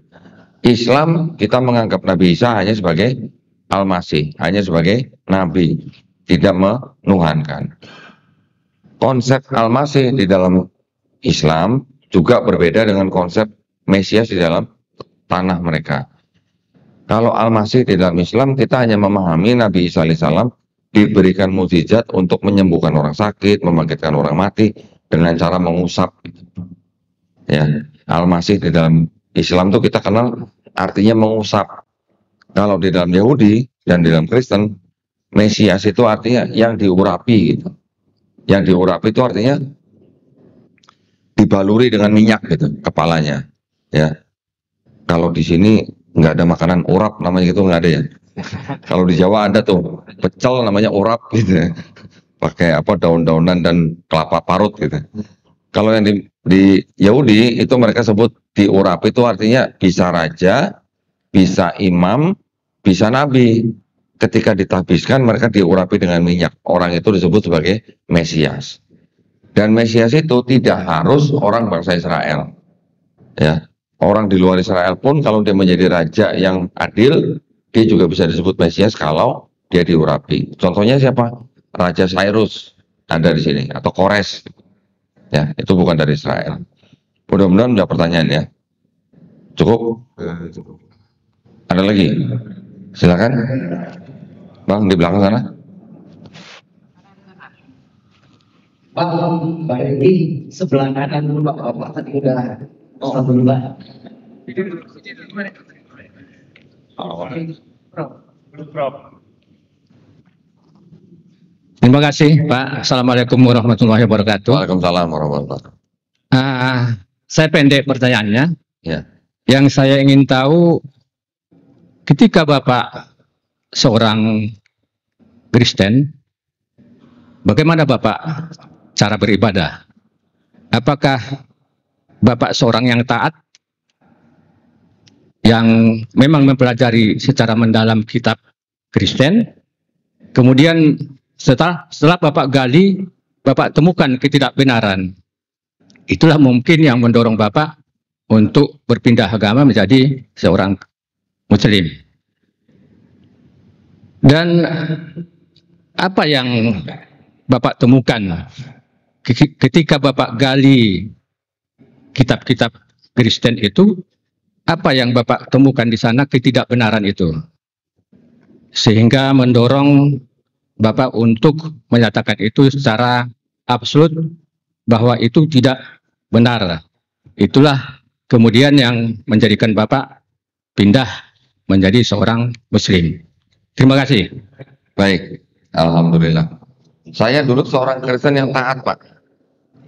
Islam kita menganggap Nabi Isa hanya sebagai Al-Masih, hanya sebagai Nabi, tidak menuhankan. Konsep Al-Masih di dalam Islam juga berbeda dengan konsep Mesias di dalam tanah mereka. Kalau Al-Masih di dalam Islam, kita hanya memahami Nabi Isa alaihissalam diberikan mukjizat untuk menyembuhkan orang sakit, membangkitkan orang mati dengan cara mengusap. Ya, Al-Masih di dalam Islam itu kita kenal artinya mengusap. Kalau di dalam Yahudi dan di dalam Kristen, Mesias itu artinya yang diurapi gitu. Yang diurapi itu artinya dibaluri dengan minyak gitu kepalanya. Ya. Kalau di sini nggak ada makanan urap namanya gitu, nggak ada ya. Kalau di Jawa ada tuh pecel namanya urap gitu. Pakai apa daun-daunan dan kelapa parut gitu. Kalau yang di Yahudi itu mereka sebut diurap, itu artinya bisa raja, bisa imam, bisa nabi. Ketika ditabiskan mereka diurapi dengan minyak. Orang itu disebut sebagai Mesias. Dan Mesias itu tidak harus orang bangsa Israel. Ya, orang di luar Israel pun kalau dia menjadi raja yang adil, dia juga bisa disebut Mesias kalau dia diurapi. Contohnya siapa? Raja Cyrus ada di sini, atau Kores. Ya, itu bukan dari Israel. Mudah-mudahan ada pertanyaan ya. Cukup? Ada lagi? Silakan. Bang, di belakang sana. Pak Riki, sebelah kanan dulu Bapak tadi udah dulu Pak. Terima kasih Pak. Assalamualaikum warahmatullahi wabarakatuh. Waalaikumsalam warahmatullahi wabarakatuh. Saya pendek pertanyaannya. Ya. Yang saya ingin tahu, ketika Bapak seorang Kristen, bagaimana Bapak cara beribadah? Apakah Bapak seorang yang taat, yang memang mempelajari secara mendalam kitab Kristen, kemudian setelah Bapak gali, Bapak temukan ketidakbenaran, itulah mungkin yang mendorong Bapak untuk berpindah agama menjadi seorang Muslim. Dan apa yang Bapak temukan ketika Bapak gali kitab-kitab Kristen itu? Apa yang Bapak temukan di sana ketidakbenaran itu, sehingga mendorong Bapak untuk menyatakan itu secara absolut bahwa itu tidak benar? Itulah kemudian yang menjadikan Bapak pindah menjadi seorang Muslim. Terima kasih. Baik, alhamdulillah. Saya dulu seorang Kristen yang taat, Pak.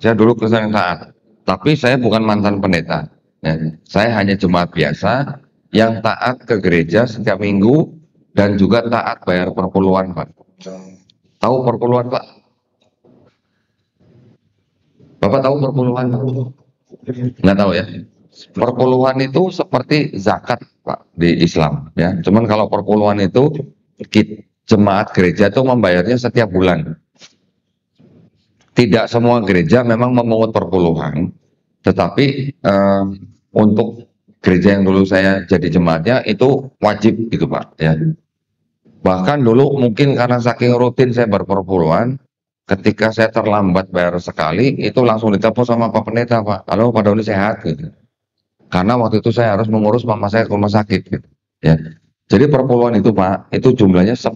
Saya dulu Kristen yang taat, tapi saya bukan mantan pendeta. Ya, saya hanya jemaat biasa yang taat ke gereja setiap minggu dan juga taat bayar perpuluhan, Pak. Tahu perpuluhan, Pak? Bapak tahu perpuluhan? Nggak tahu ya? Perpuluhan itu seperti zakat, Pak, di Islam. Ya, cuman kalau perpuluhan itu jemaat gereja itu membayarnya setiap bulan. Tidak semua gereja memang memungut perpuluhan, tetapi untuk gereja yang dulu saya jadi jemaatnya itu wajib gitu Pak ya. Bahkan dulu mungkin karena saking rutin saya berperpuluhan, ketika saya terlambat bayar sekali itu langsung ditelepon sama Pak Pendeta, Pak, halo Pak Doni sehat gitu. Karena waktu itu saya harus mengurus mama saya ke rumah sakit gitu ya. Jadi perpuluhan itu Pak, itu jumlahnya 10%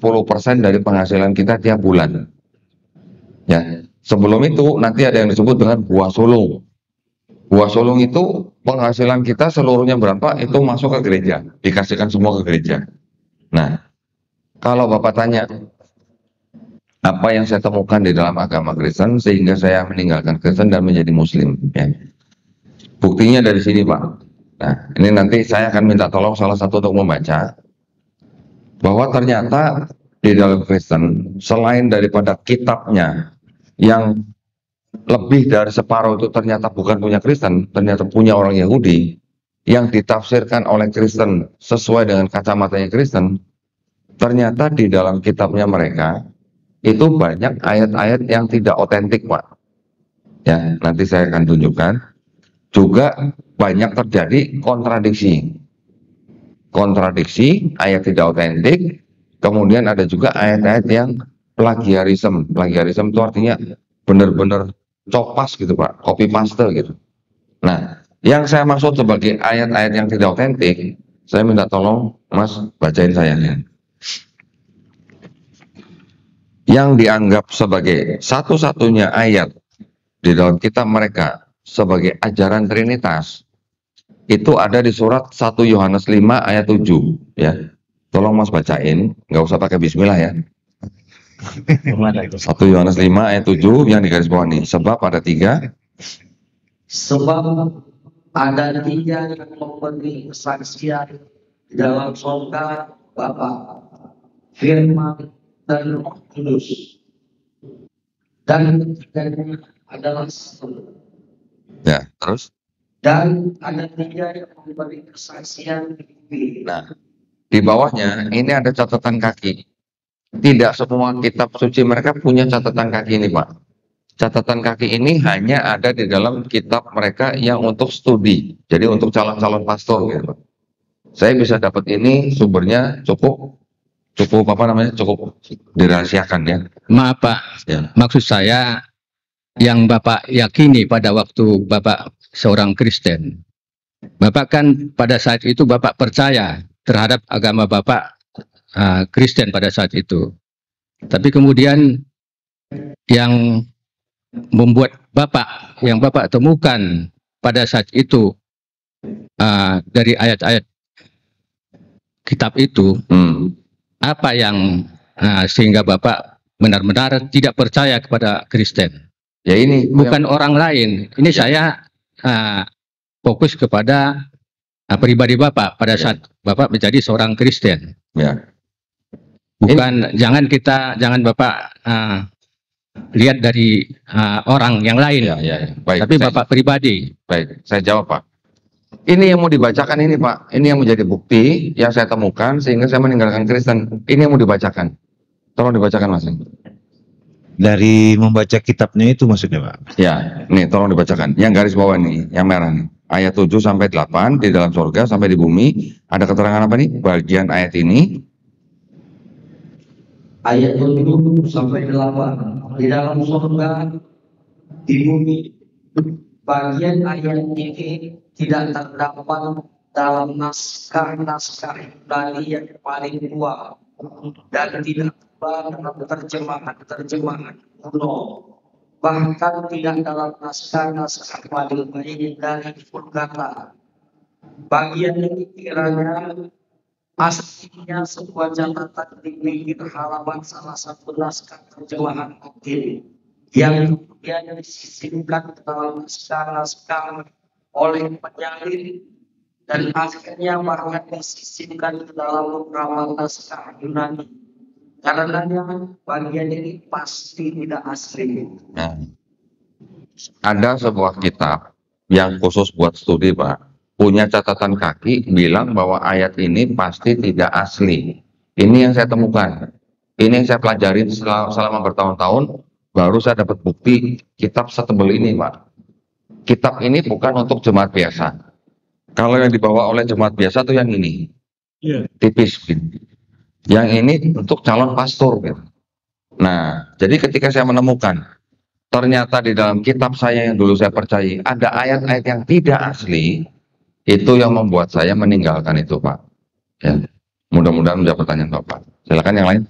dari penghasilan kita tiap bulan ya. Sebelum itu nanti ada yang disebut dengan buah sulung. Buah sulung itu penghasilan kita seluruhnya berapa, itu masuk ke gereja, dikasihkan semua ke gereja. Nah, Kalau Bapak tanya, apa yang saya temukan di dalam agama Kristen sehingga saya meninggalkan Kristen dan menjadi Muslim, ya. Buktinya dari sini, Pak. Nah, ini nanti saya akan minta tolong salah satu untuk membaca bahwa ternyata di dalam Kristen, selain daripada kitabnya yang lebih dari separuh itu ternyata bukan punya Kristen, ternyata punya orang Yahudi, yang ditafsirkan oleh Kristen sesuai dengan kacamatanya Kristen, ternyata di dalam kitabnya mereka itu banyak ayat-ayat yang tidak otentik, Pak. Ya, nanti saya akan tunjukkan. Juga banyak terjadi kontradiksi. Kontradiksi, ayat tidak otentik, kemudian ada juga ayat-ayat yang plagiarisme. Plagiarisme itu artinya benar-benar copas gitu, Pak, copy paste gitu. Nah, yang saya maksud sebagai ayat-ayat yang tidak otentik, saya minta tolong Mas bacain saya. Yang dianggap sebagai satu-satunya ayat di dalam kitab mereka sebagai ajaran Trinitas itu ada di surat 1 Yohanes 5 ayat 7, ya. Tolong Mas bacain, nggak usah pakai bismillah ya. 1 Yohanes 5 ayat 7 yang digarisbawahi, sebab ada 3. Sebab ada 3 yang memberi kesaksian dalam surga, Bapa, Firman, dan Roh Kudus. Dan ketiganya adalah satu. Ya, terus? Dan ada 3 yang memberi kesaksian. Nah, di bawahnya ini ada catatan kaki. Tidak semua kitab suci mereka punya catatan kaki ini, Pak. Catatan kaki ini hanya ada di dalam kitab mereka yang untuk studi. Jadi untuk calon-calon pastor gitu. Saya bisa dapat ini sumbernya cukup apa namanya? Cukup dirahasiakan ya. Maaf Pak, Ya. maksud saya yang Bapak yakini pada waktu Bapak seorang Kristen. Bapak kan pada saat itu Bapak percaya terhadap agama Bapak Kristen pada saat itu. Tapi kemudian yang membuat Bapak, yang Bapak temukan pada saat itu dari ayat-ayat kitab itu, apa yang sehingga Bapak benar-benar tidak percaya kepada Kristen? Ya ini Bukan orang lain. Ini saya fokus kepada pribadi Bapak pada saat Bapak menjadi seorang Kristen. Ya. Bukan, jangan Bapak lihat dari orang yang lain. Ya. Baik, Tapi Bapak pribadi. Baik, saya jawab, Pak. Ini yang mau dibacakan ini, Pak. Ini yang menjadi bukti yang saya temukan sehingga saya meninggalkan Kristen. Ini yang mau dibacakan. Tolong dibacakan, Mas. Dari membaca kitabnya itu maksudnya, Pak? Ya, nih tolong dibacakan. Yang garis bawah nih, yang merah nih. Ayat 7 sampai 8 di dalam surga sampai di bumi. Ada keterangan apa nih? Bagian ayat ini. Ayat 7 sampai 8 di dalam surga, di bumi. Bagian ayat ini tidak terdapat dalam naskah-naskah Ibrani yang paling tua dan tidak dalam terjemahan kuno, bahkan tidak dalam naskah-naskah paling baik dari Vulgata. Bagian ini kiranya aslinya sebuah catatan di pinggir halaman salah satu naskah terjemahan Latin yang kemudian disisipkan ke dalam naskah-naskah oleh penyalin dan akhirnya bahkan disisipkan ke dalam beberapa naskah Yunani. Karenanya bagian ini pasti tidak asli. Nah, ada sebuah kitab yang khusus buat studi, Pak. Punya catatan kaki bilang bahwa ayat ini pasti tidak asli. Ini yang saya temukan. Ini yang saya pelajari selama bertahun-tahun. Baru saya dapat bukti kitab setebal ini, Pak. Kitab ini bukan untuk jemaat biasa. Kalau yang dibawa oleh jemaat biasa tuh yang ini. Tipis. Yang ini untuk calon pastor. Gitu. Nah, jadi ketika saya menemukan ternyata di dalam kitab saya yang dulu saya percaya ada ayat-ayat yang tidak asli, itu yang membuat saya meninggalkan itu, Pak. Ya. Mudah-mudahan menjawab pertanyaan Bapak. Silakan yang lain.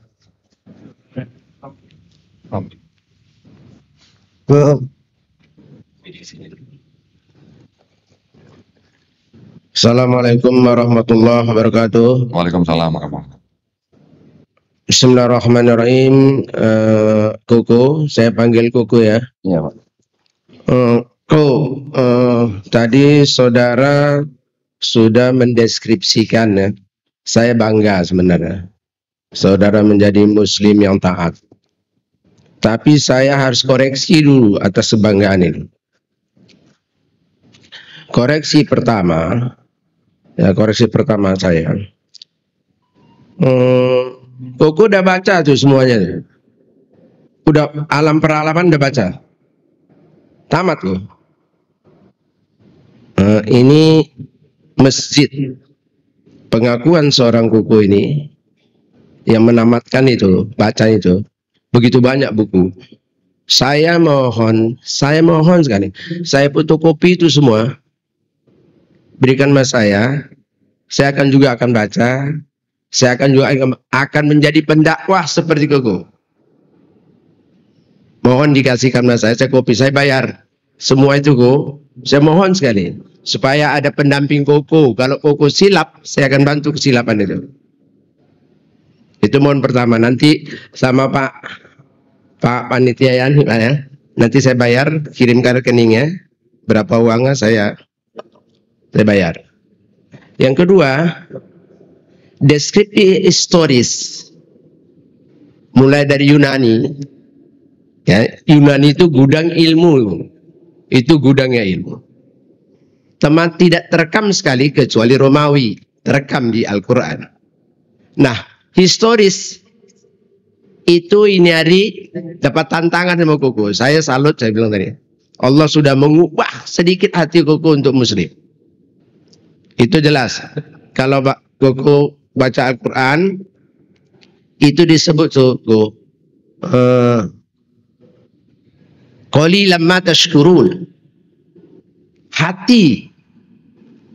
Assalamualaikum warahmatullahi wabarakatuh. Waalaikumsalam warahmatullahi wabarakatuh. Bismillahirrahmanirrahim. Koko, saya panggil Koko ya. Iya, Pak. Tadi saudara sudah mendeskripsikan ya. Saya bangga sebenarnya. Saudara menjadi muslim yang taat. Tapi saya harus koreksi dulu atas kebanggaan ini. Koreksi pertama saya. Koko udah baca tuh semuanya. Udah alam peralaman udah baca. Tamat loh. Ini masjid. Pengakuan seorang Koko ini yang menamatkan itu, baca itu. Begitu banyak buku. Saya mohon sekali. Saya fotokopi itu semua. Berikan mas saya akan juga akan baca. Saya akan menjadi pendakwah seperti Koko. Mohon dikasihkan mas saya kopi, saya bayar. Semua itu Koko. Saya mohon sekali. Supaya ada pendamping Koko. Kalau Koko silap, saya akan bantu kesilapan itu. Itu mohon pertama. Nanti sama Pak Panitia ya. Nanti saya bayar, kirimkan rekeningnya. Berapa uangnya saya bayar. Yang kedua, deskripsi historis mulai dari Yunani ya, Yunani itu gudang ilmu, itu gudangnya ilmu. Teman tidak terekam sekali kecuali Romawi, terekam di Al-Quran. Nah, historis itu ini hari dapat tantangan sama Koko. Saya salut, saya bilang tadi, Allah sudah mengubah sedikit hati Koko untuk muslim. Itu jelas. Kalau Koko baca Al-Quran itu disebut tuh qalilan ma tashkurun. Hati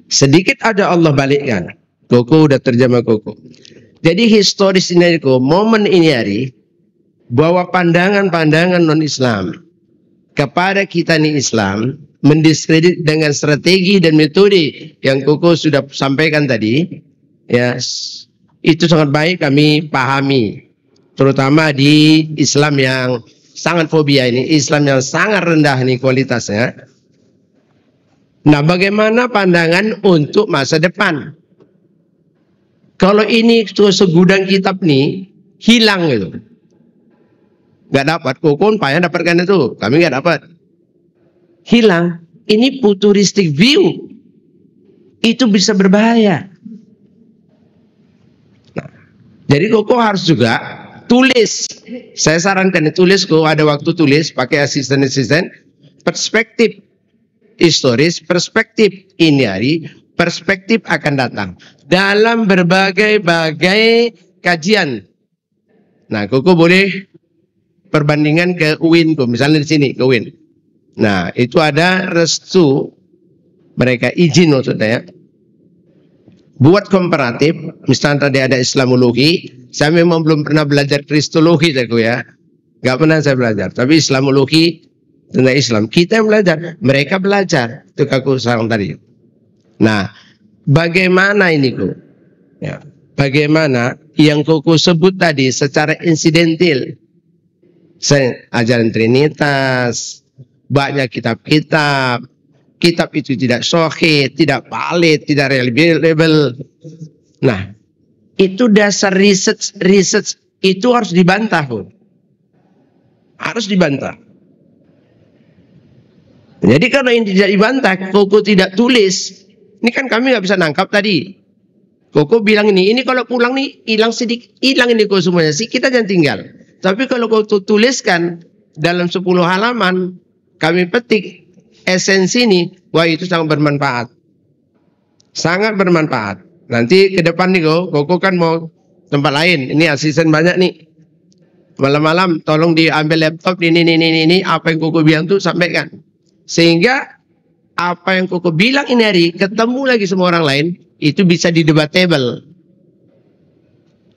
sedikit ada Allah balikkan. Koko udah terjemah Koko. Jadi historis ini Koko, momen ini hari bahwa pandangan-pandangan non-Islam kepada kita nih Islam mendiskredit dengan strategi dan metode yang Koko sudah sampaikan tadi. Ya, itu sangat baik kami pahami, terutama di Islam yang sangat fobia ini, Islam yang sangat rendah nih kualitasnya. Nah, bagaimana pandangan untuk masa depan? Kalau ini segudang kitab nih hilang gitu, nggak dapat. Koko payah dapatkan itu, kami nggak dapat. Hilang. Ini futuristic view, itu bisa berbahaya. Jadi Koko harus juga tulis. Saya sarankan tulis, Koko ada waktu tulis, pakai asisten-asisten. Perspektif historis, perspektif ini hari, perspektif akan datang. Dalam berbagai-bagai kajian. Nah, Koko boleh perbandingan ke UIN, misalnya di sini, ke UIN. Nah, itu ada restu, mereka izin maksudnya. Buat komparatif, misalnya tadi ada Islamologi, saya memang belum pernah belajar Kristologi ya, nggak pernah saya belajar. Tapi Islamologi tentang Islam kita yang belajar, mereka belajar. Itu aku sarang tadi. Nah, bagaimana ini Koko? Ya, bagaimana yang Koko sebut tadi secara insidental, saya ajaran Trinitas, banyak kitab-kitab. Kitab itu tidak sahih, tidak valid, tidak reliable. Nah, itu dasar research itu harus dibantah, harus dibantah. Jadi kalau ini tidak dibantah, Koko tidak tulis. Ini kan kami nggak bisa nangkap tadi. Koko bilang ini kalau pulang nih hilang sedikit, hilang ini Koko semuanya. Sih kita jangan tinggal. Tapi kalau Koko tuliskan dalam 10 halaman, kami petik esensi ini, wah itu sangat bermanfaat. Sangat bermanfaat. Nanti ke depan nih Koko kan mau tempat lain. Ini asisten banyak nih. Malam-malam tolong diambil laptop ini apa yang Koko bilang tuh sampaikan. Sehingga apa yang Koko bilang ini hari ketemu lagi semua orang lain, itu bisa didebatable.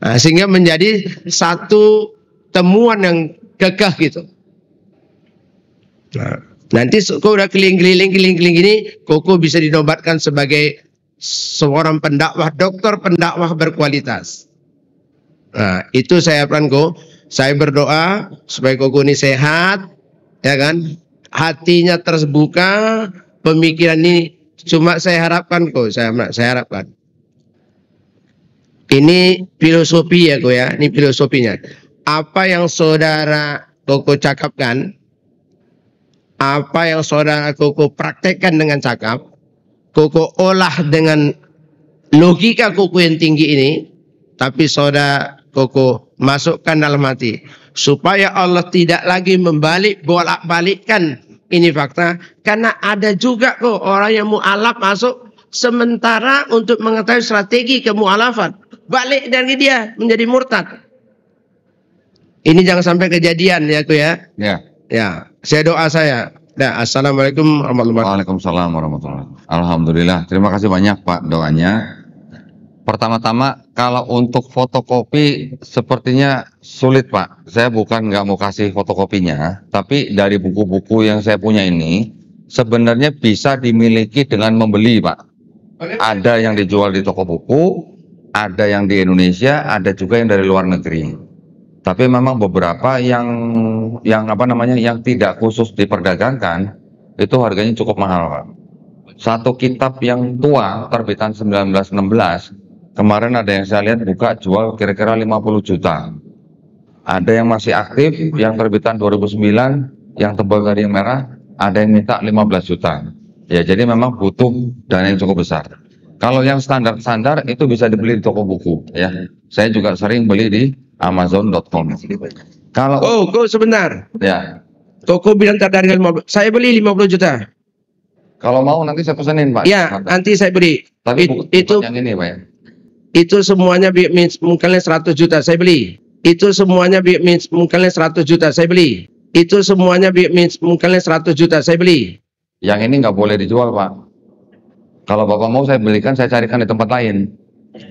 Nah, sehingga menjadi satu temuan yang kekeh gitu. Nah, nanti Koko udah keliling gini, Koko bisa dinobatkan sebagai seorang pendakwah, dokter pendakwah berkualitas. Nah, itu saya harapkan kok. Saya berdoa supaya koko ini sehat, ya kan? Hatinya terbuka, pemikiran ini. Cuma saya harapkan kok, saya harapkan. Ini filosofi ya kok ya, ini filosofinya. Apa yang saudara koko cakapkan, apa yang saudara koko praktekkan dengan cakap, koko olah dengan logika koko yang tinggi ini, tapi saudara koko masukkan dalam hati supaya Allah tidak lagi bolak-balikkan ini fakta, karena ada juga kok orang yang mu'alaf masuk sementara untuk mengetahui strategi kemu'alafan, balik dari dia menjadi murtad. Ini jangan sampai kejadian ya kok ya. Ya, saya doa saya. Nah, assalamualaikum warahmatullahi wabarakatuh. Waalaikumsalam warahmatullahi wabarakatuh. Alhamdulillah, terima kasih banyak Pak doanya. Pertama-tama, kalau untuk fotokopi sepertinya sulit Pak. Saya bukan nggak mau kasih fotokopinya, tapi dari buku-buku yang saya punya ini sebenarnya bisa dimiliki dengan membeli Pak. Ada yang dijual di toko buku, ada yang di Indonesia, ada juga yang dari luar negeri. Tapi memang beberapa yang tidak khusus diperdagangkan itu harganya cukup mahal Pak. Satu kitab yang tua terbitan 1916 kemarin ada yang saya lihat buka jual kira-kira 50 juta. Ada yang masih aktif yang terbitan 2009 yang tebal dari yang merah, ada yang minta 15 juta. Ya, jadi memang butuh dana yang cukup besar. Kalau yang standar-standar itu bisa dibeli di toko buku ya. Saya juga sering beli di amazon.com. Kalau kok sebentar. Ya. Koko bilang tadi 15. Saya beli 50 juta. Kalau mau nanti saya pesenin Pak. Ya, nanti saya beli. Tapi itu yang ini Pak ya. Itu semuanya mungkin 100 juta saya beli. Itu semuanya mungkin 100 juta saya beli. Itu semuanya mungkin 100 juta saya beli. Yang ini nggak boleh dijual Pak. Kalau Bapak mau saya belikan, saya carikan di tempat lain.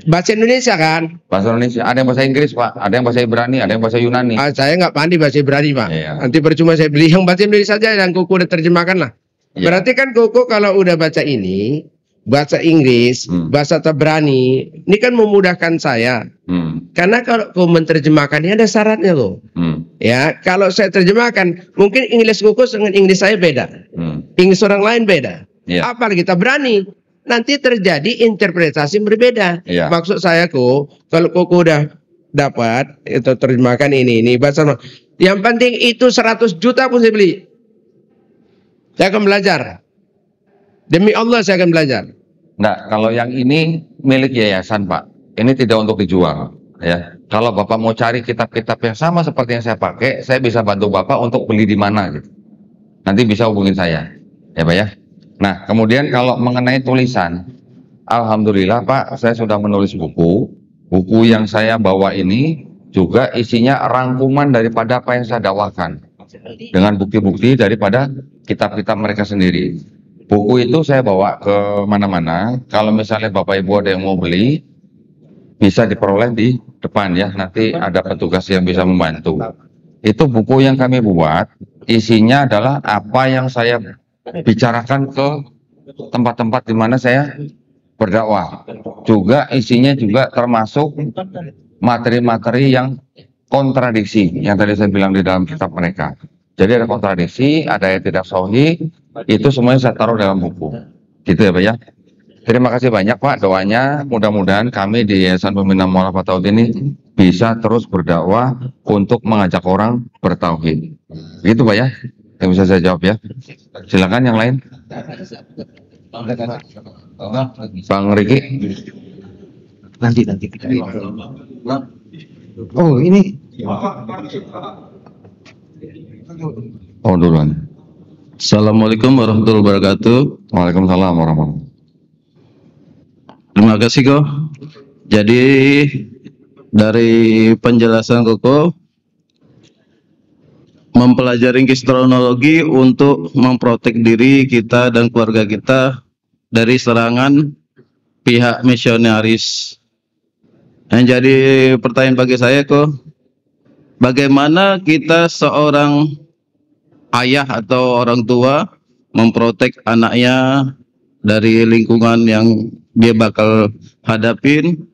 Bahasa Indonesia kan? Bahasa Indonesia. Ada yang bahasa Inggris Pak, ada yang bahasa Ibrani, ada yang bahasa Yunani. Saya nggak pandai bahasa Ibrani Pak. Iya. Nanti percuma saya beli yang bahasa Indonesia saja dan Koko udah terjemahkan lah. Iya. Berarti kan Koko kalau udah baca ini, bahasa Inggris, bahasa Ibrani, ini kan memudahkan saya. Karena kalau kau menerjemahkan ini ada syaratnya loh. Ya, kalau saya terjemahkan, mungkin Inggris Koko dengan Inggris saya beda. Inggris orang lain beda. Iya. Apalagi kita berani. Nanti terjadi interpretasi yang berbeda. Iya. Maksud saya kok, kalau Koko udah dapat itu terjemahkan ini bahasa. Yang penting itu 100 juta pun saya beli. Saya akan belajar. Demi Allah saya akan belajar. Nah, kalau yang ini milik yayasan Pak. Ini tidak untuk dijual. Ya, kalau Bapak mau cari kitab-kitab yang sama seperti yang saya pakai, saya bisa bantu Bapak untuk beli di mana gitu. Nanti bisa hubungin saya, ya Pak ya. Nah, kemudian kalau mengenai tulisan, alhamdulillah Pak, saya sudah menulis buku. Buku yang saya bawa ini juga isinya rangkuman daripada apa yang saya dakwakan, dengan bukti-bukti daripada kitab-kitab mereka sendiri. Buku itu saya bawa ke mana-mana. Kalau misalnya Bapak Ibu ada yang mau beli, bisa diperoleh di depan ya. Nanti ada petugas yang bisa membantu. Itu buku yang kami buat, isinya adalah apa yang saya bicarakan ke tempat-tempat di mana saya berdakwah. Juga isinya juga termasuk materi-materi yang kontradiksi yang tadi saya bilang di dalam kitab mereka. Jadi ada kontradiksi, ada yang tidak sahih, itu semuanya saya taruh dalam buku. Gitu ya Pak ya. Terima kasih banyak Pak doanya. Mudah-mudahan kami di Yayasan Pembinaan Mu'alafah Tauhid ini bisa terus berdakwah untuk mengajak orang bertauhid. Gitu Pak ya. Yang bisa saya jawab ya. Silakan yang lain. Bang Riki. Nanti. Oh, ini. Oh duluan. Assalamualaikum warahmatullahi wabarakatuh. Waalaikumsalam warahmatullahi wabarakatuh. Terima kasih Kok. Jadi dari penjelasan Koko, mempelajari kristronologi untuk memprotek diri kita dan keluarga kita dari serangan pihak misionaris. Yang jadi pertanyaan bagi saya Kok, bagaimana kita seorang ayah atau orang tua memprotek anaknya dari lingkungan yang dia bakal hadapin,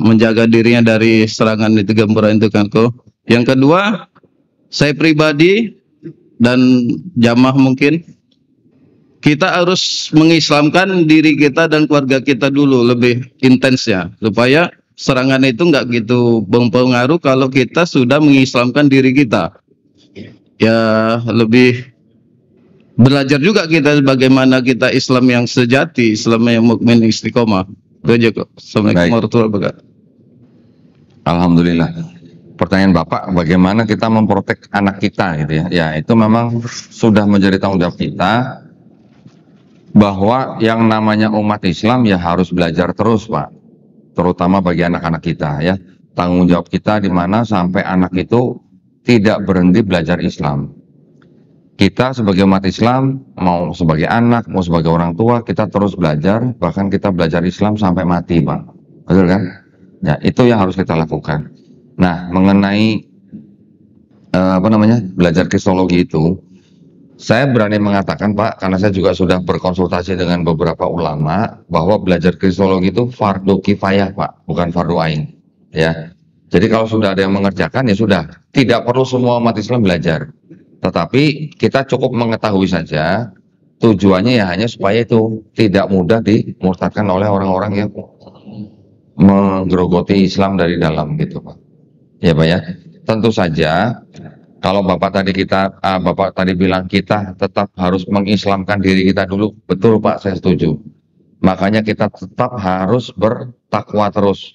menjaga dirinya dari serangan itu, gempuran itu kan kok. Yang kedua, saya pribadi dan jamaah mungkin kita harus mengislamkan diri kita dan keluarga kita dulu lebih intensnya, supaya serangan itu nggak gitu berpengaruh kalau kita sudah mengislamkan diri kita. Ya lebih belajar juga kita bagaimana kita Islam yang sejati, Islam yang mukmin istiqomah. Itu aja kok. Assalamualaikum warahmatullahi wabarakatuh. Alhamdulillah. Pertanyaan Bapak, bagaimana kita memprotek anak kita gitu ya? Ya, itu memang sudah menjadi tanggung jawab kita, bahwa yang namanya umat Islam ya harus belajar terus, Pak. Terutama bagi anak-anak kita ya. Tanggung jawab kita di mana sampai anak itu tidak berhenti belajar Islam. Kita sebagai umat Islam, mau sebagai anak, mau sebagai orang tua, kita terus belajar, bahkan kita belajar Islam sampai mati, Pak. Betul kan? Ya, itu yang harus kita lakukan. Nah, mengenai belajar kristologi itu, saya berani mengatakan, Pak, karena saya juga sudah berkonsultasi dengan beberapa ulama, bahwa belajar kristologi itu fardu kifayah, Pak, bukan fardu ain. Ya, jadi kalau sudah ada yang mengerjakan, ya sudah. Tidak perlu semua umat Islam belajar. Tetapi kita cukup mengetahui saja, tujuannya ya hanya supaya itu tidak mudah dimurtadkan oleh orang-orang yang menggerogoti Islam dari dalam gitu, Pak. Ya, Pak ya. Tentu saja kalau Bapak tadi bilang kita tetap harus mengislamkan diri kita dulu, betul Pak, saya setuju. Makanya kita tetap harus bertakwa terus.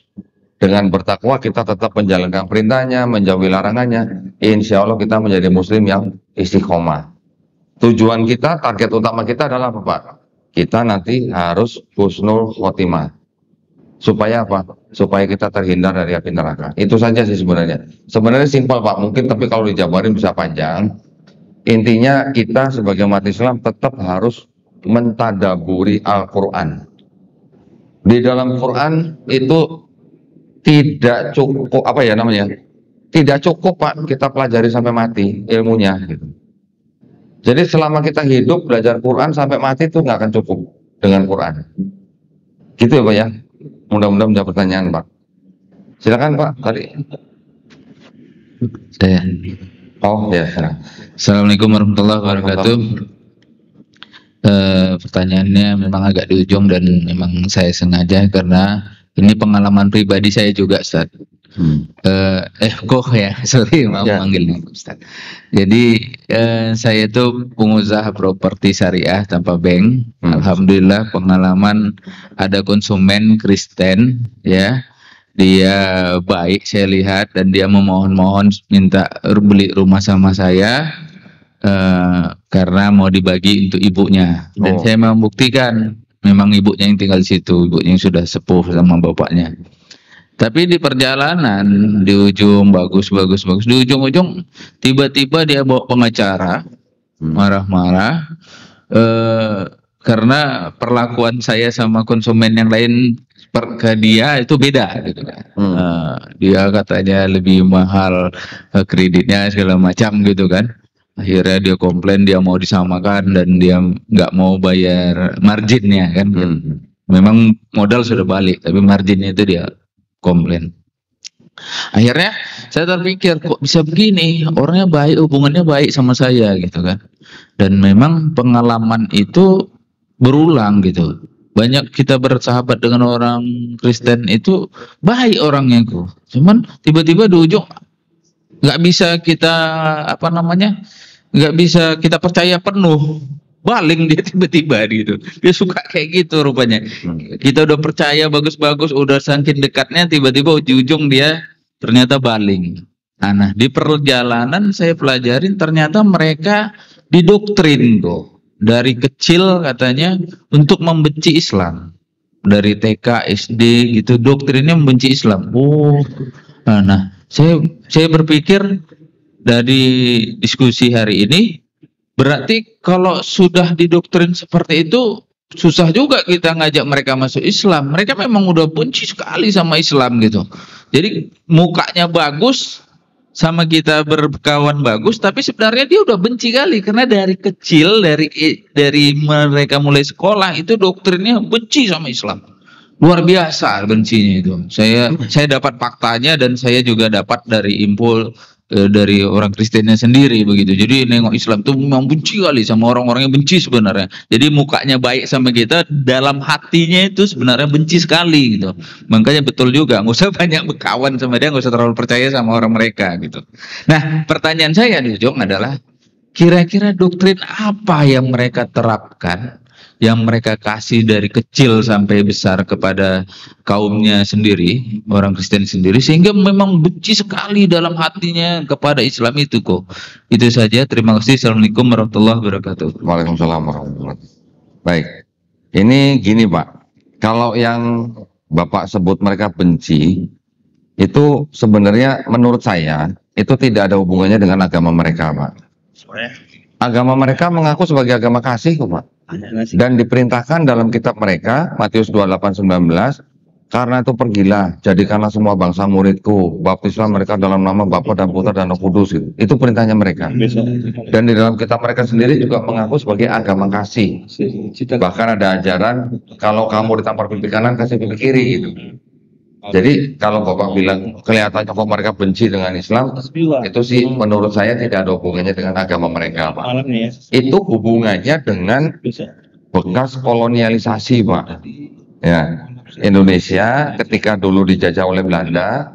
Dengan bertakwa kita tetap menjalankan perintahnya, menjauhi larangannya. Insya Allah kita menjadi muslim yang istiqomah. Tujuan kita, target utama kita adalah apa, Pak? Kita nanti harus husnul khotimah. Supaya apa? Supaya kita terhindar dari api neraka. Itu saja sih sebenarnya. Sebenarnya simpel, Pak. Mungkin tapi kalau dijabarin bisa panjang. Intinya kita sebagai umat Islam tetap harus mentadaburi Al-Quran. Di dalam Quran itu tidak cukup tidak cukup, Pak, kita pelajari sampai mati ilmunya gitu. Jadi selama kita hidup belajar Quran sampai mati itu nggak akan cukup dengan Quran. Gitu ya, Pak ya. Mudah-mudahan menjawab pertanyaan, Pak. Silakan, Pak, tadi. Saya. Oh ya. Assalamualaikum warahmatullahi wabarakatuh. Pertanyaannya memang agak di ujung dan memang saya sengaja karena ini pengalaman pribadi saya juga, Ustaz. Sorry, mau manggil Ustaz. Jadi saya itu pengusaha properti syariah tanpa bank. Alhamdulillah pengalaman ada konsumen Kristen, ya, dia baik saya lihat dan dia memohon-mohon minta beli rumah sama saya karena mau dibagi untuk ibunya. Dan saya membuktikan memang ibunya yang tinggal di situ, ibunya yang sudah sepuh sama bapaknya. Tapi di perjalanan, di ujung bagus, di ujung-ujung tiba-tiba dia bawa pengacara, marah-marah, karena perlakuan saya sama konsumen yang lain ke dia itu beda, gitu kan. Dia katanya lebih mahal kreditnya segala macam, gitu kan. Akhirnya dia komplain, dia mau disamakan dan dia nggak mau bayar marginnya kan. Memang modal sudah balik, tapi marginnya itu dia komplain. Akhirnya saya terpikir, kok bisa begini, orangnya baik, hubungannya baik sama saya gitu kan. Dan memang pengalaman itu berulang gitu. Banyak kita bersahabat dengan orang Kristen itu baik orangnya kok. Cuman tiba-tiba di ujung nggak bisa kita nggak bisa kita percaya penuh, baling dia tiba-tiba gitu. Dia suka kayak gitu rupanya. Kita udah percaya bagus-bagus, udah saking dekatnya, tiba-tiba ujung dia ternyata baling. Nah, di perjalanan saya pelajarin ternyata mereka didoktrin kok dari kecil katanya untuk membenci Islam. Dari TK, SD gitu doktrinnya membenci Islam. Nah, saya berpikir dari diskusi hari ini, berarti kalau sudah didoktrin seperti itu, susah juga kita ngajak mereka masuk Islam. Mereka memang udah benci sekali sama Islam gitu. Jadi mukanya bagus, sama kita berkawan bagus, tapi sebenarnya dia udah benci kali. Karena dari kecil, dari mereka mulai sekolah, itu doktrinnya benci sama Islam. luar biasa bencinya itu. Saya dapat faktanya dan saya juga dapat dari impul dari orang Kristennya sendiri begitu. Jadi nengok Islam itu memang benci kali sama orang-orang yang benci sebenarnya. Jadi mukanya baik sama kita, dalam hatinya itu sebenarnya benci sekali gitu. Makanya betul juga, nggak usah banyak berkawan sama dia, nggak usah terlalu percaya sama orang mereka gitu. Nah, pertanyaan saya di ujung adalah kira-kira doktrin apa yang mereka terapkan, yang mereka kasih dari kecil sampai besar kepada kaumnya sendiri, orang Kristen sendiri, sehingga memang benci sekali dalam hatinya kepada Islam itu kok. Itu saja, terima kasih. Assalamualaikum warahmatullahi wabarakatuh. Waalaikumsalam warahmatullahi wabarakatuh. Baik, ini gini Pak, kalau yang Bapak sebut mereka benci, itu sebenarnya menurut saya, itu tidak ada hubungannya dengan agama mereka Pak. Agama mereka mengaku sebagai agama kasih kok Pak. Dan diperintahkan dalam kitab mereka, Matius 28:19, karena itu pergilah, jadikanlah semua bangsa muridku, baptislah mereka dalam nama Bapa dan Putra dan Roh Kudus. Itu perintahnya mereka. Dan di dalam kitab mereka sendiri juga mengaku sebagai agama kasih. Bahkan ada ajaran, kalau kamu ditampar pipi kanan, kasih pipi kiri gitu. Jadi kalau Bapak bilang kelihatannya kok mereka benci dengan Islam, itu sih menurut saya tidak ada hubungannya dengan agama mereka Pak. Itu hubungannya dengan bekas kolonialisasi Pak. Ya, Indonesia ketika dulu dijajah oleh Belanda,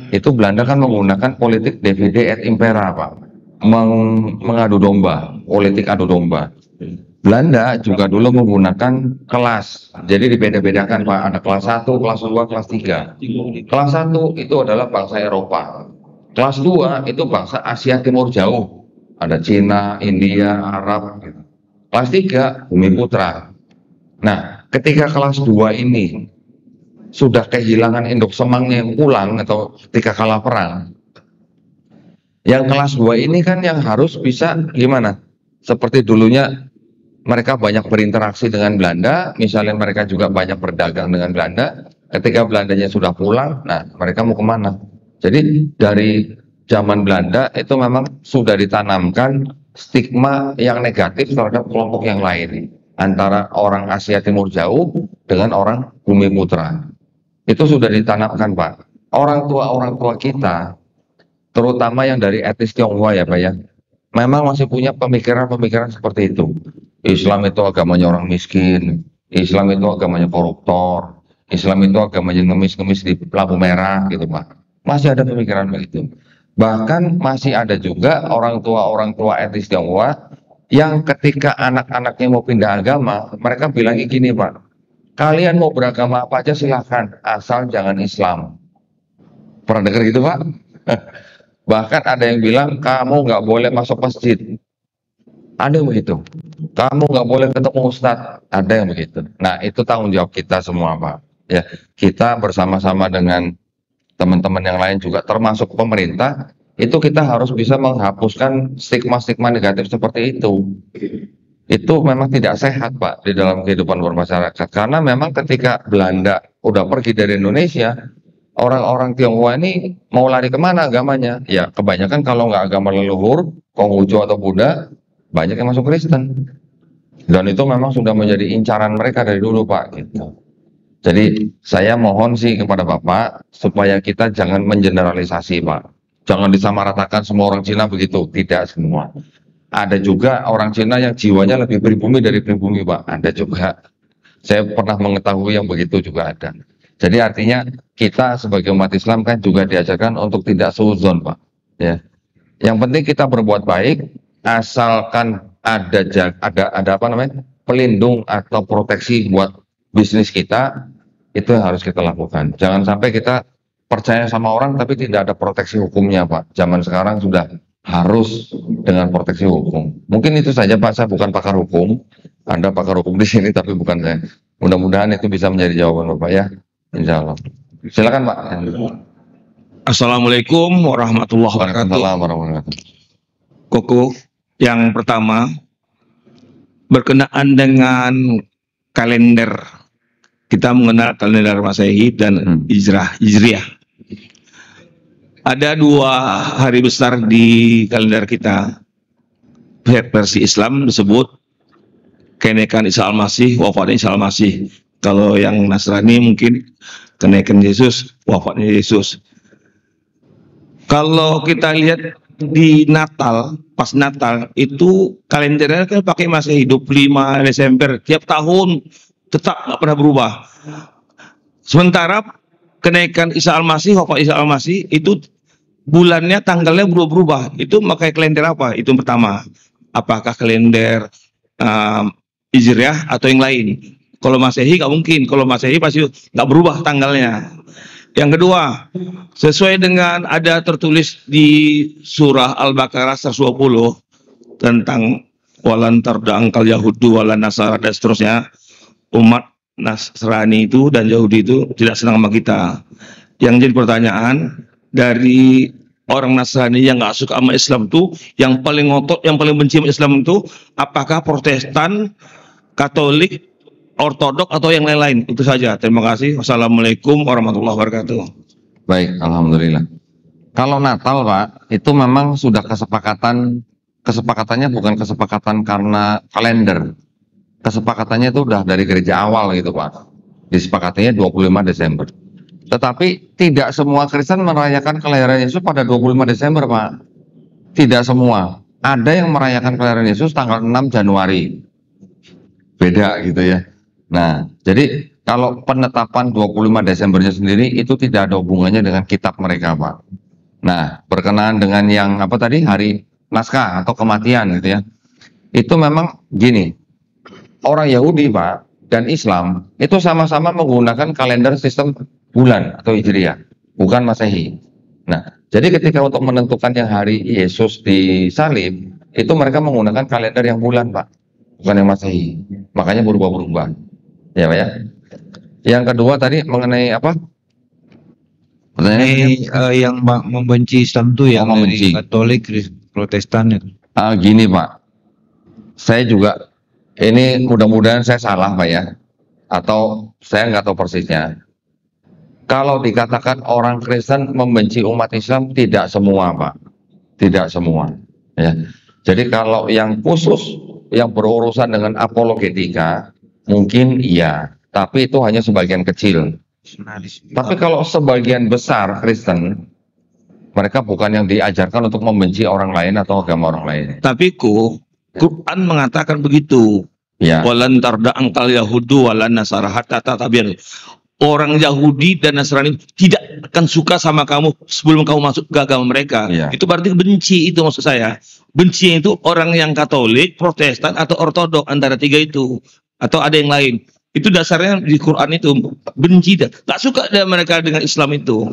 itu Belanda kan menggunakan politik divide et impera Pak, mengadu domba, politik adu domba. Belanda juga dulu menggunakan kelas, jadi dibeda-bedakan Pak, ada kelas 1, kelas 2, kelas 3. Kelas 1 itu adalah bangsa Eropa, kelas 2 itu bangsa Asia Timur Jauh, ada Cina, India, Arab gitu. Kelas 3 Bumi Putra. Nah, ketika kelas 2 ini sudah kehilangan induk semangnya yang pulang atau ketika kalah perang, yang kelas 2 ini kan yang harus bisa gimana? Seperti dulunya mereka banyak berinteraksi dengan Belanda, misalnya mereka juga banyak berdagang dengan Belanda. Ketika Belandanya sudah pulang, nah mereka mau kemana? Jadi dari zaman Belanda itu memang sudah ditanamkan stigma yang negatif terhadap kelompok yang lain, antara orang Asia Timur Jauh dengan orang Bumi Putra. Itu sudah ditanamkan Pak. Orang tua kita, terutama yang dari etnis Tionghoa ya Pak ya, memang masih punya pemikiran-pemikiran seperti itu. Islam itu agamanya orang miskin, Islam itu agamanya koruptor, Islam itu agamanya ngemis-ngemis di lampu merah gitu Pak. Masih ada pemikiran begitu. Bahkan masih ada juga orang tua etnis Tionghoa yang ketika anak-anaknya mau pindah agama, mereka bilang gini Pak, kalian mau beragama apa aja silahkan, asal jangan Islam. Pernah dengar gitu Pak? Bahkan ada yang bilang kamu nggak boleh masuk masjid. Ada yang begitu. Kamu nggak boleh ketemu ustadz. Ada yang begitu. Nah itu tanggung jawab kita semua Pak. Ya, kita bersama-sama dengan teman-teman yang lain juga termasuk pemerintah, itu kita harus bisa menghapuskan stigma-stigma negatif seperti itu. Itu memang tidak sehat Pak di dalam kehidupan bermasyarakat. Karena memang ketika Belanda udah pergi dari Indonesia, orang-orang Tionghoa ini mau lari kemana agamanya? Ya kebanyakan kalau nggak agama leluhur, Konghucu atau Buddha, banyak yang masuk Kristen. Dan itu memang sudah menjadi incaran mereka dari dulu Pak. Gitu. Jadi saya mohon sih kepada Bapak supaya kita jangan mengeneralisasi Pak. Jangan disamaratakan semua orang Cina begitu. Tidak semua. Ada juga orang Cina yang jiwanya lebih pribumi dari pribumi Pak. Ada juga. Saya pernah mengetahui yang begitu juga ada. Jadi artinya kita sebagai umat Islam kan juga diajarkan untuk tidak suudzon Pak. Ya. Yang penting kita berbuat baik. Asalkan ada apa namanya pelindung atau proteksi buat bisnis kita, itu yang harus kita lakukan. Jangan sampai kita percaya sama orang tapi tidak ada proteksi hukumnya Pak. Zaman sekarang sudah harus dengan proteksi hukum. Mungkin itu saja Pak. Saya bukan pakar hukum. Anda pakar hukum di sini tapi bukan saya. Mudah-mudahan itu bisa menjadi jawaban Bapak ya. Insya Allah. Silakan Pak. Assalamualaikum warahmatullahi wabarakatuh. Koko. Yang pertama, berkenaan dengan kalender. Kita mengenal kalender Masehi dan Hijriah. Ada 2 hari besar di kalender kita. Versi Islam disebut kenaikan Isa Al-Masih, wafatnya Isa Al-Masih. Kalau yang Nasrani mungkin kenaikan Yesus, wafatnya Yesus. Kalau kita lihat di Natal, pas Natal itu kalendernya kan pakai Masehi 25 Desember tiap tahun, tetap nggak pernah berubah. Sementara kenaikan Isa Al-Masih, wafat Isa Al-Masih itu bulannya, tanggalnya berubah-berubah. Itu pakai kalender apa? Itu pertama. Apakah kalender Hijriah atau yang lain? Kalau Masehi nggak mungkin. Kalau Masehi pasti nggak berubah tanggalnya. Yang kedua, sesuai dengan ada tertulis di surah Al-Baqarah 120 tentang walan tarda'ankal Yahudu walan Nasara dan seterusnya, umat Nasrani itu dan Yahudi itu tidak senang sama kita. Yang jadi pertanyaan, dari orang Nasrani yang nggak suka sama Islam itu, yang paling ngotot, yang paling benci sama Islam itu, apakah Protestan, Katolik, Ortodok atau yang lain-lain? Itu saja. Terima kasih. Wassalamualaikum warahmatullahi wabarakatuh. Baik, alhamdulillah. Kalau Natal, Pak, itu memang sudah kesepakatannya bukan kesepakatan karena kalender. Kesepakatannya itu udah dari gereja awal gitu, Pak. Disepakatinya 25 Desember. Tetapi tidak semua Kristen merayakan kelahiran Yesus pada 25 Desember, Pak. Tidak semua. Ada yang merayakan kelahiran Yesus tanggal 6 Januari. Beda gitu ya. Nah, jadi kalau penetapan 25 Desembernya sendiri itu tidak ada hubungannya dengan kitab mereka, Pak. Nah, berkenaan dengan yang apa tadi, hari naskah atau kematian gitu ya. Itu memang gini, orang Yahudi, Pak, dan Islam itu sama-sama menggunakan kalender sistem bulan atau Hijriah, bukan Masehi. Nah, jadi ketika untuk menentukan yang hari Yesus disalib, itu mereka menggunakan kalender yang bulan, Pak, bukan yang Masehi. Makanya berubah-berubah. Ya, Pak ya. Yang kedua tadi mengenai apa? Yang membenci Islam tuh yang membenci Katolik, Protestan itu. Gini, Pak. Saya juga ini mudah-mudahan saya salah, Pak ya. Atau saya nggak tahu persisnya. Kalau dikatakan orang Kristen membenci umat Islam, tidak semua, Pak. Tidak semua. Ya. Jadi kalau yang khusus yang berurusan dengan apologetika, mungkin iya, tapi itu hanya sebagian kecil. Tapi kalau sebagian besar Kristen, mereka bukan yang diajarkan untuk membenci orang lain atau agama orang lain. Tapi Quran mengatakan begitu. Ya. Walan tarda'ankal Yahudu walan Nasara hatta tattabi'an. Orang Yahudi dan Nasrani tidak akan suka sama kamu sebelum kamu masuk ke agama mereka. Ya. Itu berarti benci, itu maksud saya. Benci itu orang yang Katolik, Protestan atau Ortodok, antara tiga itu. Atau ada yang lain. Itu dasarnya di Quran itu, benci dah. Tak suka dia mereka dengan Islam itu.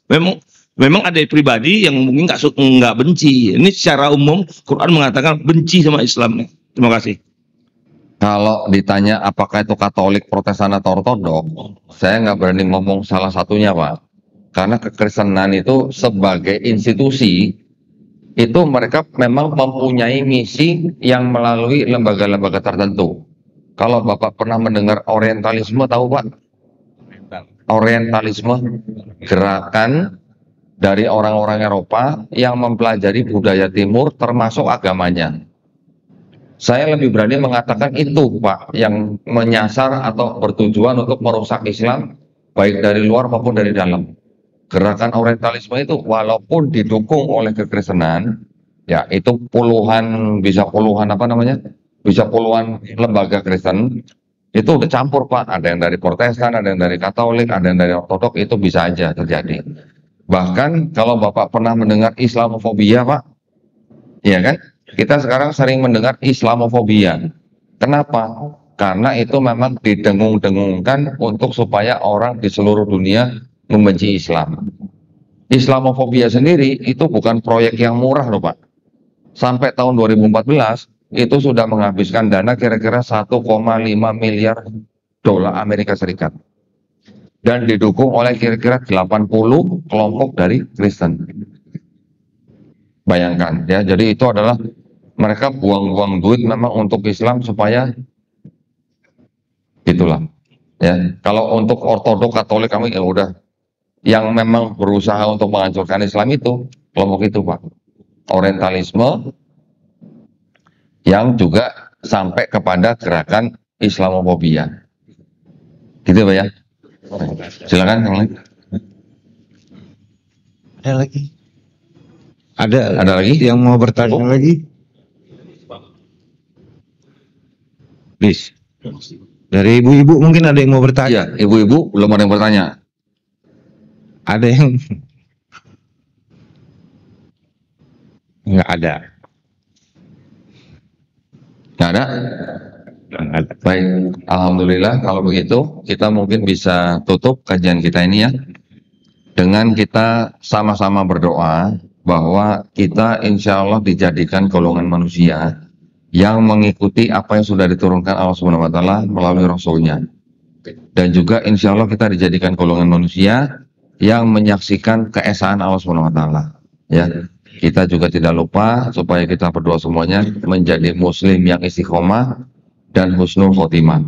Memang ada pribadi yang mungkin nggak benci. Ini secara umum Quran mengatakan benci sama Islam. Terima kasih. Kalau ditanya apakah itu Katolik, Protestan atau Ortodok, saya nggak berani ngomong salah satunya, Pak. Karena kekristenan itu sebagai institusi, itu mereka memang mempunyai misi yang melalui lembaga-lembaga tertentu. Kalau Bapak pernah mendengar Orientalisme, tahu Pak? Orientalisme, gerakan dari orang-orang Eropa yang mempelajari budaya Timur termasuk agamanya. Saya lebih berani mengatakan itu, Pak, yang menyasar atau bertujuan untuk merusak Islam, baik dari luar maupun dari dalam. Gerakan Orientalisme itu walaupun didukung oleh kekristenan, ya itu bisa puluhan lembaga Kristen, itu udah campur, Pak. Ada yang dari Protestan, ada yang dari Katolik, ada yang dari Ortodok, itu bisa aja terjadi. Bahkan kalau Bapak pernah mendengar Islamofobia, Pak, ya kan? Kita sekarang sering mendengar Islamofobia. Kenapa? Karena itu memang didengung-dengungkan untuk supaya orang di seluruh dunia membenci Islam. Islamofobia sendiri itu bukan proyek yang murah loh, Pak. Sampai tahun 2014 itu sudah menghabiskan dana kira-kira 1,5 miliar dolar Amerika Serikat. Dan didukung oleh kira-kira 80 kelompok dari Kristen. Bayangkan ya, jadi itu adalah mereka buang-buang duit memang untuk Islam supaya itulah. Ya, kalau untuk Ortodok, Katolik kami ya udah yang memang berusaha untuk menghancurkan Islam itu kelompok itu, Pak. Orientalisme yang juga sampai kepada gerakan Islamofobia. Gitu Pak ya. Silakan yang lain. Ada lagi? Ada lagi yang mau bertanya lagi? Please. Dari ibu-ibu mungkin ada yang mau bertanya. Iya, ibu-ibu belum ada yang bertanya. Ada yang nggak ada. Nggak ada? Baik, alhamdulillah kalau begitu kita mungkin bisa tutup kajian kita ini ya dengan kita sama-sama berdoa bahwa kita insya Allah dijadikan golongan manusia yang mengikuti apa yang sudah diturunkan Allah Subhanahu Wa Taala melalui Rasulnya, dan juga insya Allah kita dijadikan golongan manusia yang menyaksikan keesaan Allah Subhanahu Wa Taala. Ya, kita juga tidak lupa supaya kita berdoa semuanya menjadi Muslim yang istiqomah dan husnul khotimah.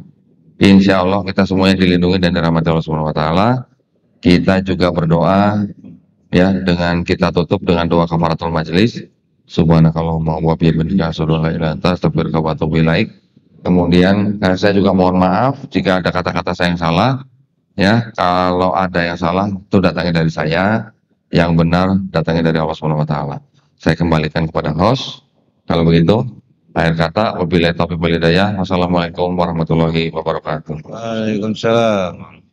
Insya Allah kita semuanya dilindungi dan dirahmati Allah Subhanahu Wa Taala. Kita juga berdoa ya dengan kita tutup dengan doa kafaratul majelis. Subhanakallahumma wa bihamdika asyhadu an la ilaha illa anta astaghfiruka wa atubu ilaik. Kemudian saya juga mohon maaf jika ada kata-kata saya yang salah. Ya, kalau ada yang salah itu datangnya dari saya, yang benar datangnya dari Allah Subhanahu Wa Taala. Saya kembalikan kepada host. Kalau begitu, akhir kata wabillahi taufiq wal hidayah. Wassalamualaikum warahmatullahi wabarakatuh. Waalaikumsalam.